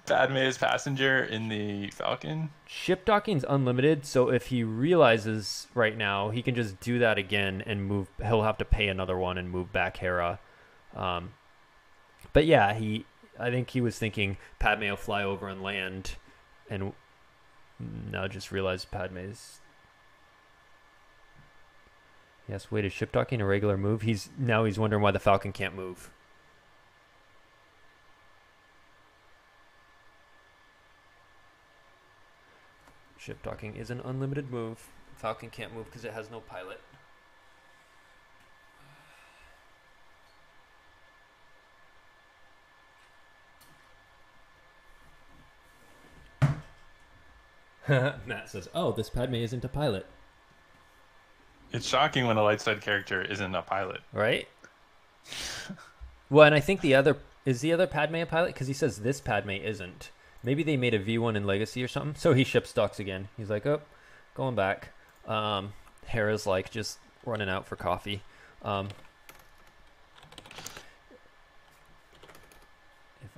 Padme is passenger in the Falcon. Ship docking's unlimited, so if he realizes right now, he can just do that again and move. He'll have to pay another one and move back Hera. But yeah, I think he was thinking Padme will fly over and land, and now just realized Padme's. Yes, wait, is ship docking a regular move? He's wondering why the Falcon can't move. Ship docking is an unlimited move. Falcon can't move because it has no pilot. Matt says, "Oh, this Padme isn't a pilot." It's shocking when a light side character isn't a pilot, right? Well, and I think the other Padme a pilot because he says this Padme isn't. Maybe they made a V1 in Legacy or something. So he ship stocks again. He's like, oh, going back. Hera's like just running out for coffee. If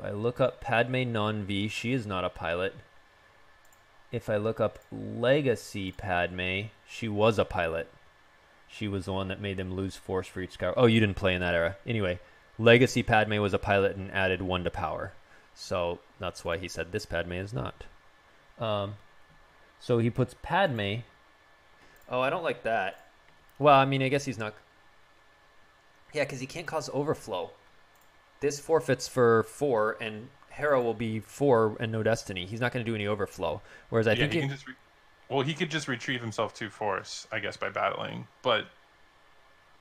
I look up Padme non-V, she is not a pilot. If I look up Legacy Padme, she was a pilot. She was the one that made them lose force for each scour. Oh, you didn't play in that era. Anyway, Legacy Padme was a pilot and added 1 to power. So that's why he said this Padme is not. So he puts Padme. Oh, I don't like that. Well, I mean, I guess he's not. Yeah, because he can't cause overflow. This forfeits for 4, and Hera will be 4 and no Destiny. He's not going to do any overflow. Whereas I think he could just retrieve himself to force, I guess, by battling. But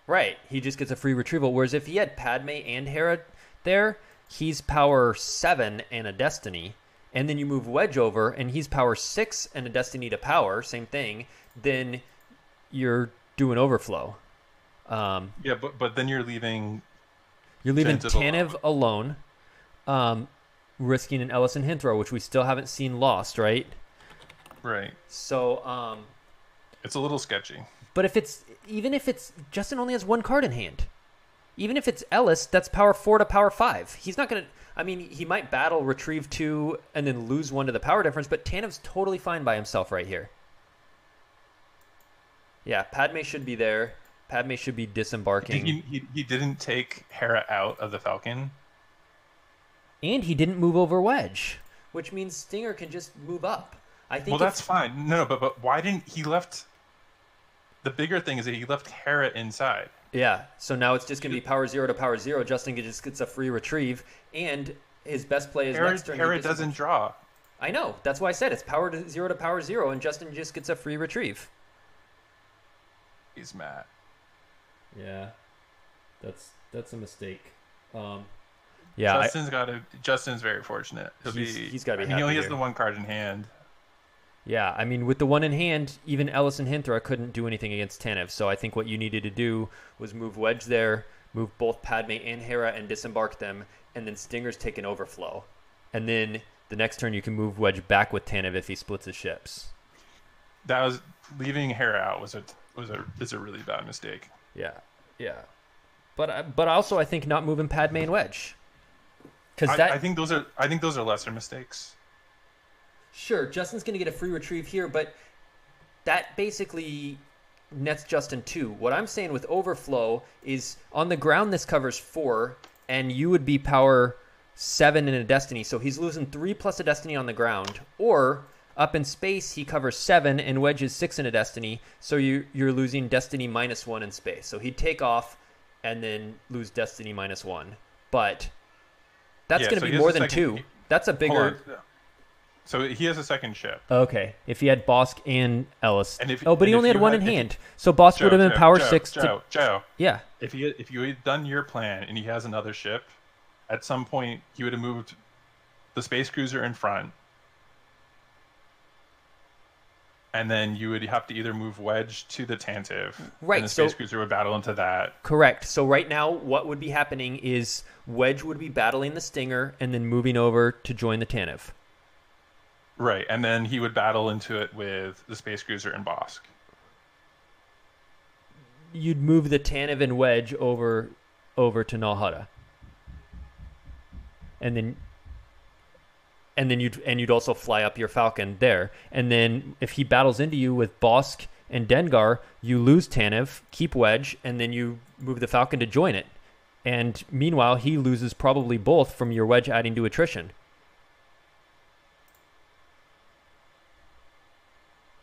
right, he just gets a free retrieval. Whereas if he had Padme and Hera there, he's power 7 and a Destiny, and then you move Wedge over, and he's power 6 and a Destiny to power, same thing, then you're doing overflow. Yeah, but then you're leaving Tanev alone, risking an Ellison Hinthra, which we still haven't seen lost, right? Right. So, it's a little sketchy. But even if it's Justin only has 1 card in hand. Even if it's Ellis, that's power 4 to power 5. He's not going to... I mean, he might battle, retrieve 2, and then lose 1 to the power difference, but Tanev's totally fine by himself right here. Yeah, Padme should be there. Padme should be disembarking. He didn't take Hera out of the Falcon. And he didn't move over Wedge, which means Stinger can just move up. I think. Well, that's fine. No, but why didn't he left the bigger thing is that he left Hera inside. Yeah, so now it's just going to be power 0 to power 0. Justin just gets a free retrieve, and his best play is next turn. Hera doesn't draw. I know. That's why I said it's power 0 to power 0, and Justin just gets a free retrieve. He's mad. Yeah, that's a mistake. Yeah, Justin's very fortunate. He's got to be happy. He only has here. the one card in hand. Yeah, I mean, with the one in hand, even Ellis and Hinthra couldn't do anything against Tanev. So I think what you needed to do was move Wedge there, move both Padme and Hera, and disembark them, and then Stinger's take an overflow. And then the next turn you can move Wedge back with Tanev if he splits his ships. That was leaving Hera out is a really bad mistake. Yeah. But also I think not moving Padme and Wedge. I think those are lesser mistakes. Sure, Justin's going to get a free retrieve here, but that basically nets Justin 2. What I'm saying with overflow is on the ground this covers 4, and you would be power 7 in a Destiny, so he's losing 3 plus a Destiny on the ground. Or up in space, he covers 7 and Wedge is 6 in a Destiny, so you're losing Destiny -1 in space. So he'd take off and then lose Destiny -1. But that's going to be more than 2. That's a bigger... So he has a second ship. Okay, if he had Bosk and Ellis. But he only had one in hand. So Bosk would have been power 6 to... Joe. Yeah. If you had done your plan and he has another ship, at some point he would have moved the space cruiser in front. And then you would have to either move Wedge to the Tantive. Right. And the space cruiser would battle into that. Correct. So right now what would be happening is Wedge would be battling the Stinger and then moving over to join the Tanev. Right, and then he would battle into it with the space cruiser and Bosk. You'd move the Tanev and Wedge over to Nal Hutta. And then you'd also fly up your Falcon there. And then if he battles into you with Bosk and Dengar, you lose Tanev, keep Wedge, and then you move the Falcon to join it. And meanwhile, he loses probably both from your Wedge adding to attrition.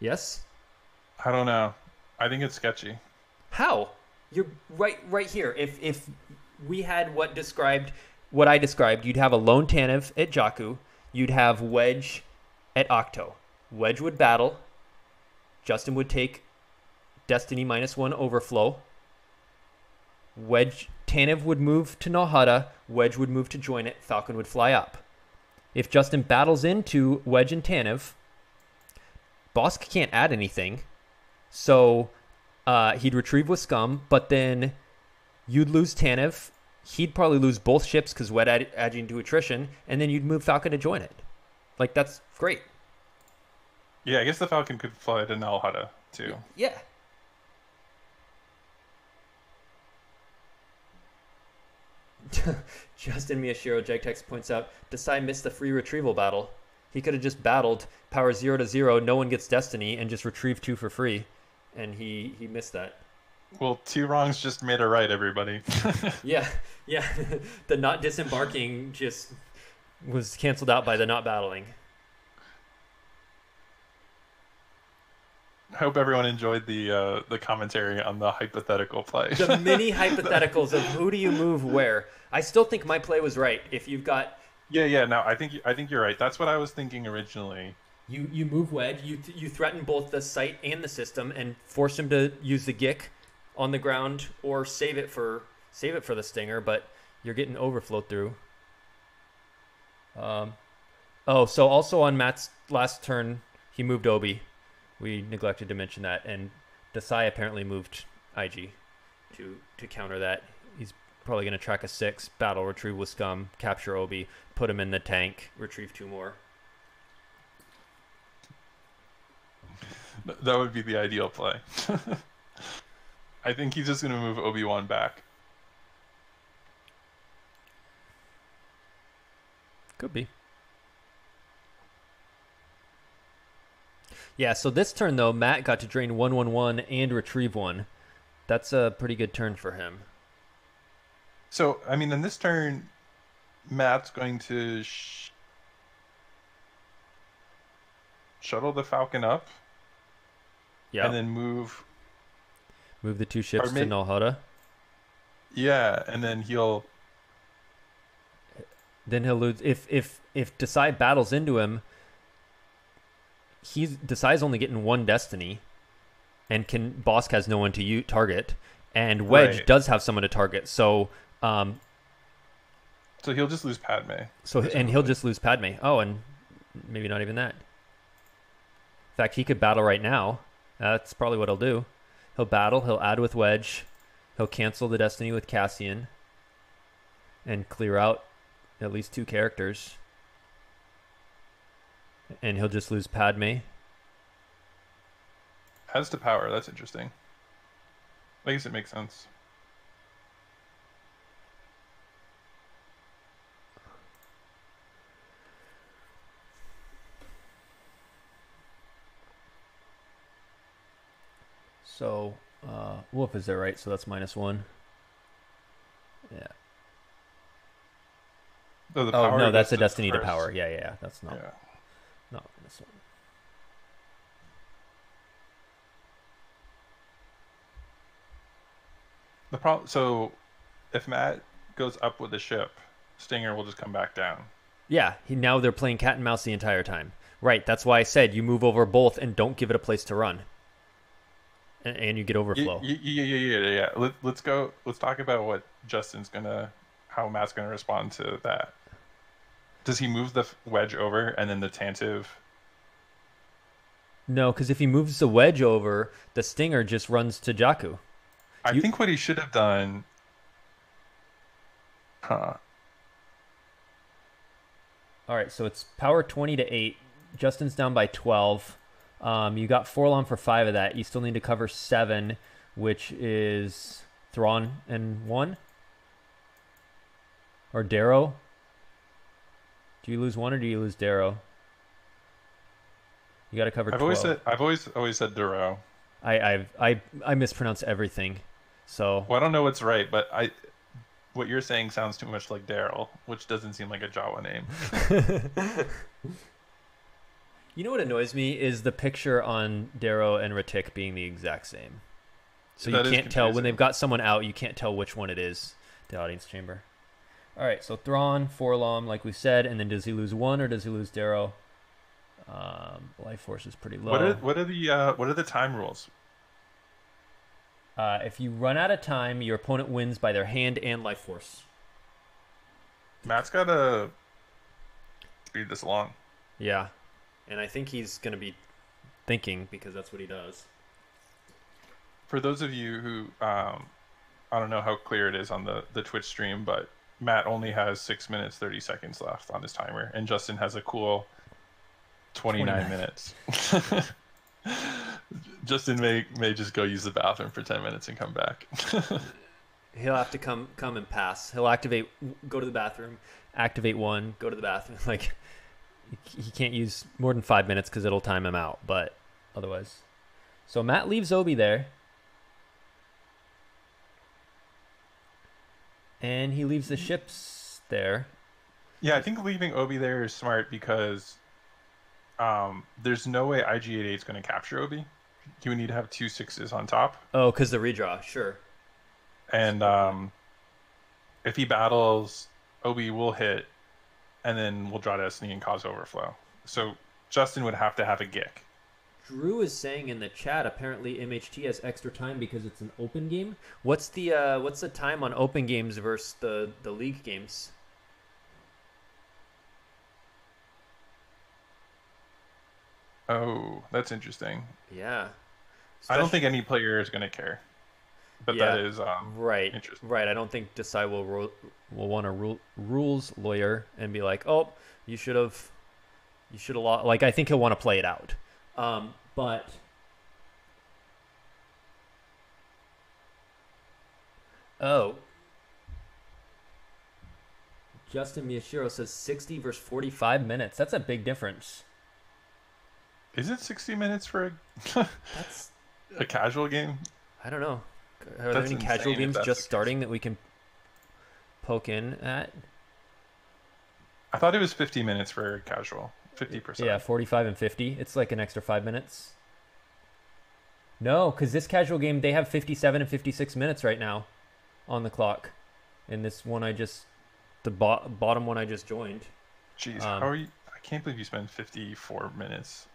Yes? I don't know. I think it's sketchy. How? You're right here. If we had what I described, you'd have a lone Tanev at Jakku, you'd have Wedge at Octo. Wedge would battle. Justin would take Destiny -1 overflow. Tanev would move to Nal Hutta, Wedge would move to join it, Falcon would fly up. If Justin battles into Wedge and Tanev, Bosk can't add anything, so he'd retrieve with Scum, but then you'd lose Tanev. He'd probably lose both ships because Wedge adding to attrition, and then you'd move Falcon to join it. Like, that's great. Yeah, I guess the Falcon could fly to Nal Hutta, too. Yeah. Justin Miyashiro Jagtex points out, Desai missed the free retrieval battle. He could have just battled power 0 to 0, no one gets Destiny, and just retrieve 2 for free. And he missed that. Well, 2 wrongs just made a right, everybody. Yeah. The not disembarking just was canceled out by the not battling. I hope everyone enjoyed the commentary on the hypothetical play. The mini hypotheticals of who do you move where. I still think my play was right. If you've got... Yeah. No, I think you're right. That's what I was thinking originally. You move Wedge. You threaten both the site and the system and force him to use the Gick on the ground or save it for the Stinger. But you're getting overflowed through. So also on Matt's last turn, he moved Obi. We neglected to mention that, and Desai apparently moved IG to counter that. He's probably going to track a 6, battle, retrieve with Scum, capture Obi, put him in the tank, retrieve 2 more. That would be the ideal play. I think he's just going to move Obi-Wan back. Could be. Yeah, so this turn, though, Matt got to drain 1/1/1 and retrieve 1. That's a pretty good turn for him. So, I mean, in this turn, Matt's going to shuttle the Falcon up. Yeah. And then move Move the 2 ships Or to Nalhada. yeah, and then he'll Then he'll lose if Desai battles into him. Desai's only getting 1 destiny, and Bosk has no one to target, and Wedge Right. does have someone to target. So so he'll just lose Padme. and he'll just lose Padme. Oh, and maybe not even that. In fact, he could battle right now. That's probably what he'll do. He'll battle. He'll add with Wedge. He'll cancel the destiny with Cassian, and clear out at least 2 characters. And he'll just lose Padme. Has to power. That's interesting. I guess it makes sense. So, Wolf is there, right? So that's -1. Yeah. Oh, No, that's a goes destiny to first. power. Yeah. That's not. Yeah. Not this one. The problem. So, if Matt goes up with the ship, Stinger will just come back down. Yeah. Now they're playing cat and mouse the entire time. Right. That's why I said you move over both and don't give it a place to run. And you get overflow. Yeah. Let's go. Let's talk about what how Matt's gonna respond to that. Does he move the wedge over and then the Tantive? No, because if he moves the wedge over, the Stinger just runs to Jakku. I think what he should have done. All right, so it's power 20 to 8. Justin's down by 12. You got Forlom for 5 of that. You still need to cover 7, which is Thrawn and 1. Or Darrow. Do you lose 1 or do you lose Darrow? You got to cover 12. I've always said Duro. I mispronounce everything. So Well, I don't know what's right, but what you're saying sounds too much like Daryl, which doesn't seem like a Jawa name. You know what annoys me is the picture on Darrow and Ratik being the exact same. So That you is can't tell when confusing. they've got someone out. You can't tell which one it is. The audience chamber. All right, so Thrawn, Forlom, like we said, and then does he lose 1 or does he lose Darrow? Life force is pretty low. What are the time rules? If you run out of time, your opponent wins by their hand and life force. Matt's gotta speed this along. Yeah, and I think he's going to be thinking because that's what he does. For those of you who I don't know how clear it is on the Twitch stream, but Matt only has 6 minutes 30 seconds left on his timer, and Justin has a cool 29 minutes. Justin may just go use the bathroom for 10 minutes and come back. He'll have to come and pass. He'll go to the bathroom, activate 1, go to the bathroom. Like he can't use more than 5 minutes because it'll time him out. But otherwise, so Matt leaves Obi there, and he leaves the ships there. Yeah, I think leaving Obi there is smart because there's no way IG-88 is going to capture Obi. He would need to have 2 6s on top. Oh, because the redraw, sure. And if he battles, Obi will hit, and then we'll draw Destiny and cause overflow. So Justin would have to have a Gick. Drew is saying in the chat apparently MHT has extra time because it's an open game. What's the time on open games versus the league games? Oh, that's interesting. Yeah. I don't think any player is going to care. But Yeah, that is right. interesting. Right. I don't think Desai will want a rules lawyer and be like, "Oh, you should have lost." Like I think he'll want to play it out. But oh, Justin Miyashiro says 60 versus 45 minutes. That's a big difference. Is it 60 minutes for That's a casual game? I don't know. Are there That's any casual insane if games that's just the case. starting that we can poke in at? I thought it was 50 minutes for casual. 50%. Yeah, 45 and 50. It's like an extra 5 minutes. No, because this casual game, they have 57 and 56 minutes right now on the clock. In this one the bottom one I just joined. Jeez, how are you? I can't believe you spent 54 minutes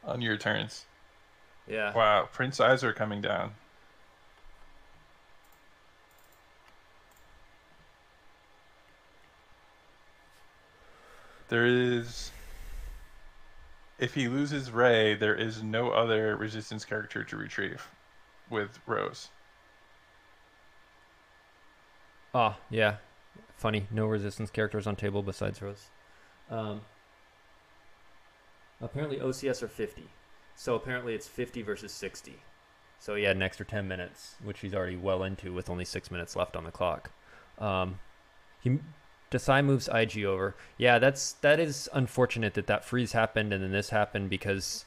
on your turns. Yeah. Wow, Prince Iser coming down. There is... If he loses Ray, there is no other resistance character to retrieve with Rose. Oh, yeah. Funny. No resistance characters on table besides Rose. Apparently OCS are 50. So apparently it's 50 versus 60. So he had an extra 10 minutes, which he's already well into with only 6 minutes left on the clock. Desai moves IG over. Yeah, that is unfortunate that freeze happened and then this happened because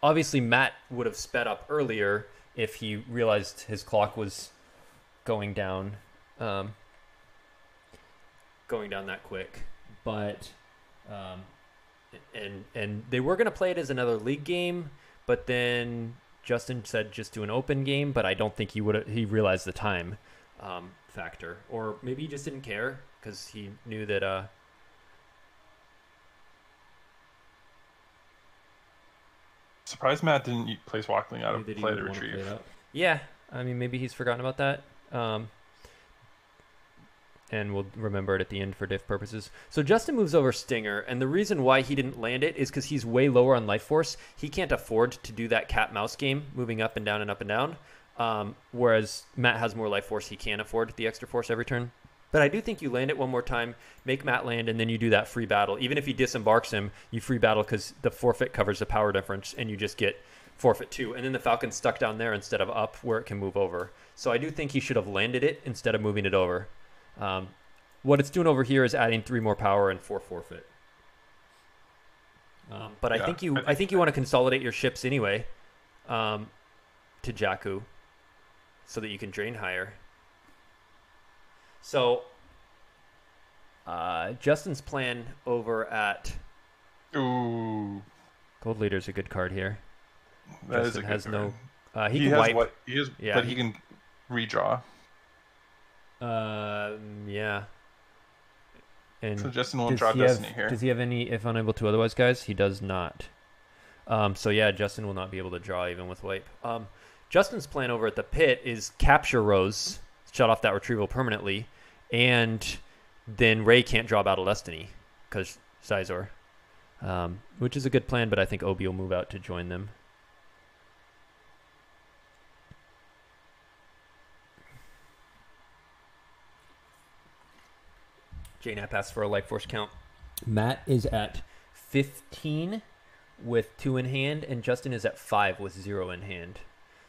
obviously Matt would have sped up earlier if he realized his clock was going down that quick. But and they were going to play it as another league game, but then Justin said just do an open game, but I don't think he realized the time factor, or maybe he just didn't care because he knew that Surprised Matt didn't place Walkling out of play to retrieve. Yeah, I mean maybe he's forgotten about that. And we'll remember it at the end for diff purposes. So Justin moves over Stinger, and the reason why he didn't land it is because he's way lower on life force. He can't afford to do that cat-mouse game, moving up and down and up and down. Whereas Matt has more life force, he can afford the extra force every turn. But I do think you land it one more time, make Matt land, and then you do that free battle. Even if he disembarks him, you free battle because the forfeit covers the power difference, and you just get forfeit 2. And then the Falcon's stuck down there instead of up where it can move over. So I do think he should have landed it instead of moving it over. What it's doing over here is adding 3 more power and 4 forfeit. But I think you want to consolidate your ships anyway to Jakku so that you can drain higher. So Justin's plan over at Ooh, Gold Leader's a good card here. That Justin is a good card. He can has wipe. what? He has, Yeah, but he can redraw. Yeah. And So Justin won't draw Destiny here. Does he have any if unable to otherwise, guys? He does not. So yeah, Justin will not be able to draw even with wipe. Justin's plan over at the pit is capture Rose, shut off that retrieval permanently, and then Ray can't draw Battle Destiny because Sizor, which is a good plan, but I think Obi will move out to join them. JNAP asks for a life force count. Matt is at 15 with 2 in hand, and Justin is at 5 with 0 in hand.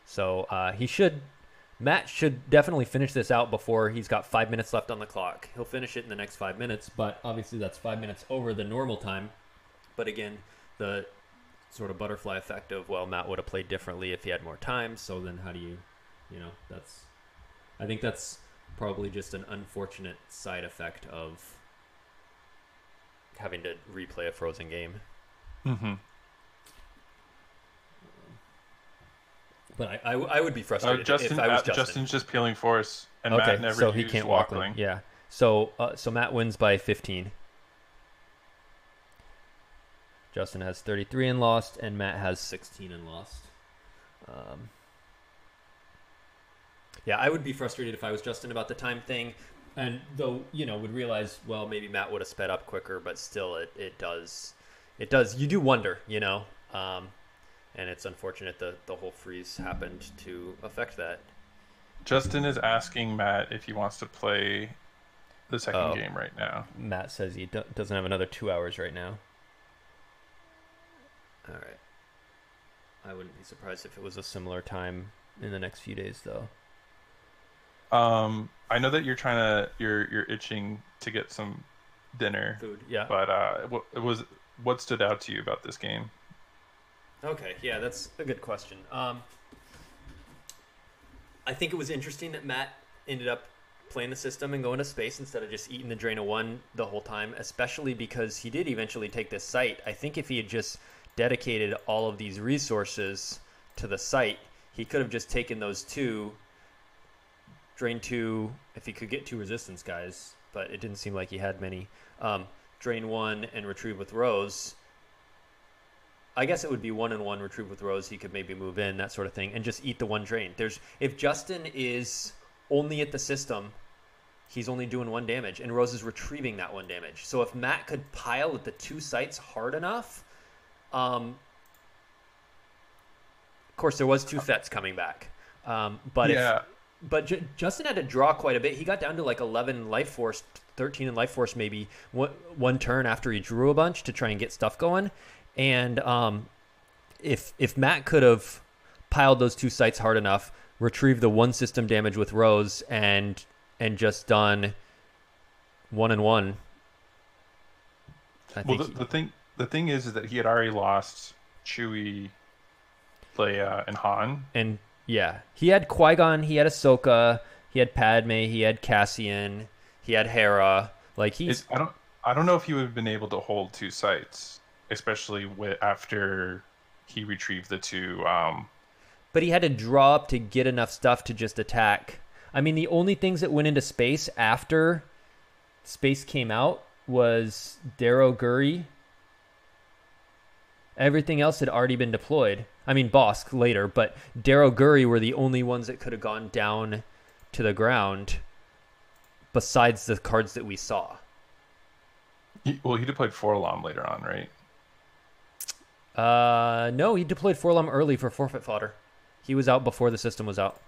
So Matt should definitely finish this out before he's got 5 minutes left on the clock. He'll finish it in the next 5 minutes, but obviously that's 5 minutes over the normal time. But again, the sort of butterfly effect of, well, Matt would have played differently if he had more time. So then how do you I think that's probably just an unfortunate side effect of having to replay a frozen game. Mm-hmm. But I would be frustrated Justin, if I was Justin. Justin's just peeling force, and Okay, Matt never so he used can't Walkling. Yeah. So Matt wins by 15. Justin has 33 and lost, and Matt has 16 and lost. Yeah, I would be frustrated if I was Justin about the time thing, and though would realize, well, maybe Matt would have sped up quicker, but still, it does. You do wonder, and it's unfortunate that the whole freeze happened to affect that. Justin is asking Matt if he wants to play the second game right now. Matt says he doesn't have another 2 hours right now. All right. I wouldn't be surprised if it was a similar time in the next few days, though. I know that you're itching to get some dinner, Food, yeah. But what stood out to you about this game? Okay, yeah, that's a good question. I think it was interesting that Matt ended up playing the system and going to space instead of just eating the Drain of 1 the whole time, especially because he did eventually take this site. I think if he had just dedicated all of these resources to the site, he could have just taken those two, drain two, if he could get two resistance guys, but it didn't seem like he had many. Drain one and retrieve with Rose. I guess it would be 1-1 retrieve with Rose. He could maybe move in, that sort of thing, and just eat the one drain. If Justin is only at the system, he's only doing 1 damage, and Rose is retrieving that 1 damage. So if Matt could pile at the 2 sites hard enough, of course there was 2 Fets coming back, Justin had to draw quite a bit. He got down to like 11 life force, 13 in life force maybe one turn after he drew a bunch to try and get stuff going. And if Matt could have piled those 2 sites hard enough, retrieved the 1 system damage with Rose, and just done 1-1. The thing is that he had already lost Chewie, Leia, and Han. And yeah, he had Qui-Gon, he had Ahsoka, he had Padme, he had Cassian, he had Hera. Like I don't know if he would have been able to hold 2 sites, especially after he retrieved the 2. But he had to draw up to get enough stuff to just attack. I mean, the only things that went into space after space came out was Darrow Guri. Everything else had already been deployed. I mean, Bosk later, but Darrow Guri were the only ones that could have gone down to the ground besides the cards that we saw. He deployed Forlom later on, right? No, he deployed Forlom early for forfeit fodder. He was out before the system was out.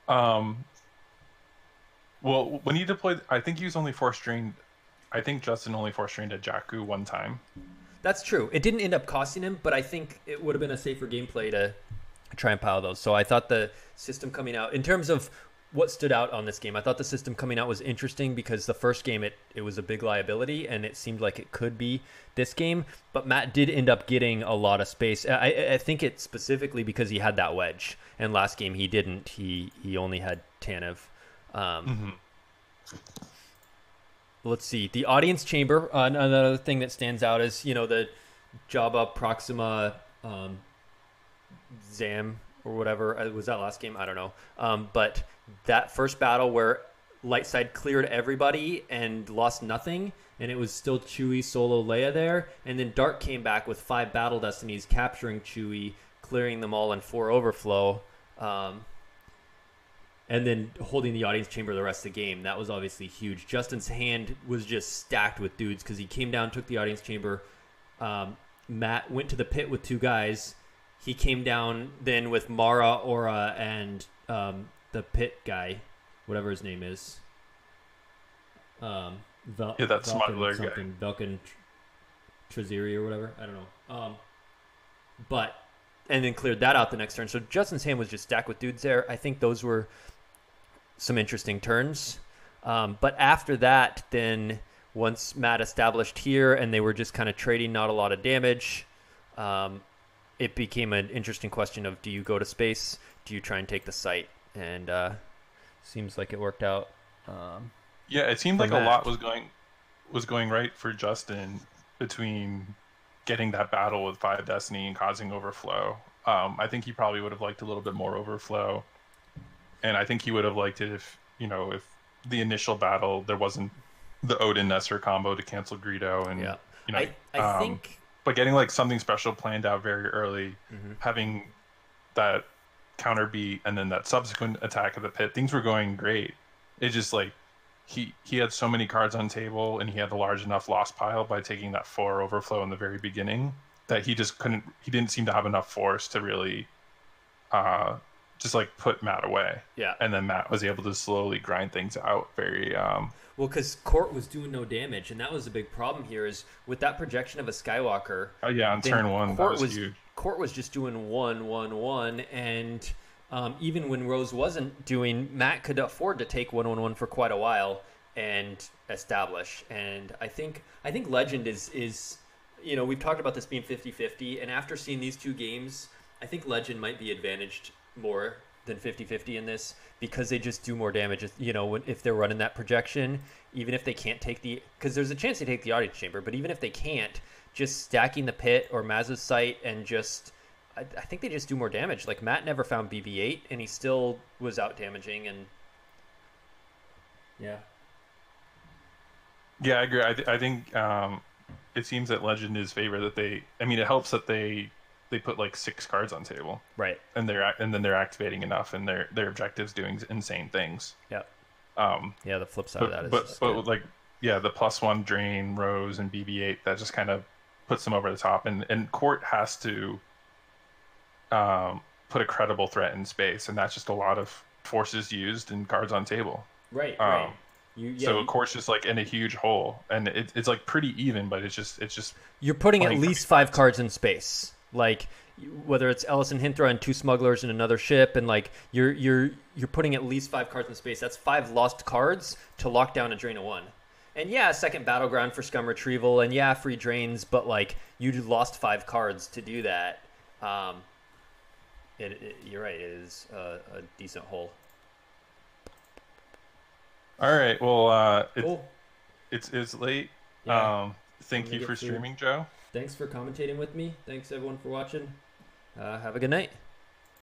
Well, when he deployed, I think he was only force drained. I think Justin only force drained a Jakku 1 time. That's true. It didn't end up costing him, but I think it would have been a safer gameplay to try and pile those. So I thought the system coming out, in terms of what stood out on this game, I thought the system coming out was interesting because the first game it was a big liability, and it seemed like it could be this game. But Matt did end up getting a lot of space. I think it's specifically because he had that wedge, and last game he didn't. He only had Tanev. Let's see. The audience chamber, another thing that stands out is, the Jabba Proxima Zam or whatever. Was that last game? I don't know. But that first battle where Lightside cleared everybody and lost nothing, and it was still Chewie, Solo, Leia there. And then Dark came back with 5 Battle Destinies, capturing Chewie, clearing them all in 4 overflow. And then holding the audience chamber the rest of the game. That was obviously huge. Justin's hand was just stacked with dudes because he came down, took the audience chamber. Matt went to the pit with 2 guys. He came down then with Mara, Aura, and the pit guy, whatever his name is. That smuggler guy. Velkin Traziri or whatever. I don't know. And then cleared that out the next turn. So Justin's hand was just stacked with dudes there. I think those were some interesting turns. But after that, then once Matt established here and they were just kind of trading not a lot of damage, it became an interesting question of, do you go to space? Do you try and take the site? And seems like it worked out. It seemed like Matt. A lot was going right for Justin between getting that battle with 5 Destiny and causing overflow. I think he probably would have liked a little bit more overflow. And I think he would have liked it if the initial battle, there wasn't the Odin Nestor combo to cancel Greedo. And, I think... But getting like something special planned out very early, having that counter beat and then that subsequent attack of the pit, things were going great. It just like, he had so many cards on table and he had a large enough loss pile by taking that 4 overflow in the very beginning that he didn't seem to have enough force to really just like put Matt away. Yeah. And then Matt was able to slowly grind things out very well, because Court was doing no damage, and that was a big problem here is with that projection of a Skywalker. Oh yeah, on turn 1 that was huge. Court was just doing 1-1-1, and even when Rose wasn't doing, Matt could afford to take 1-1-1 for quite a while and establish. And I think Legend is we've talked about this being 50-50, and after seeing these 2 games, I think Legend might be advantaged more than 50-50 in this because they just do more damage. If they're running that projection, even if they can't take because there's a chance they take the audience chamber, but even if they can't, just stacking the pit or Maz's site and just I think they just do more damage. Like Matt never found BB-8, and he still was out damaging. And yeah, Yeah, I agree. I think it seems that Legend is favor that they. I mean, it helps that they put like 6 cards on table, right. and then they're activating enough, and their objectives doing insane things. Yeah. Um, Yeah, the flip side of that is but just but good. like yeah, the +1 drain, Rose, and BB-8 that just kind of puts them over the top, and Court has to put a credible threat in space, and that's just a lot of forces used and cards on table. Right, right. Um, Yeah, so Court's just like in a huge hole, and it's like pretty even, but it's just you're putting at playing for least these 5 cards. cards in space. Like whether it's Ellison Hinthra and 2 smugglers in another ship, and like you're putting at least 5 cards in space. That's 5 lost cards to lock down a drain of 1. And yeah, second battleground for scum retrieval, and yeah, free drains, but like you lost 5 cards to do that. You're right. It is a decent hole. All right, well, Cool. it's late. Yeah. Thank I'm you gonna for get food. streaming, Joe. Thanks for commentating with me. Thanks everyone for watching. Have a good night.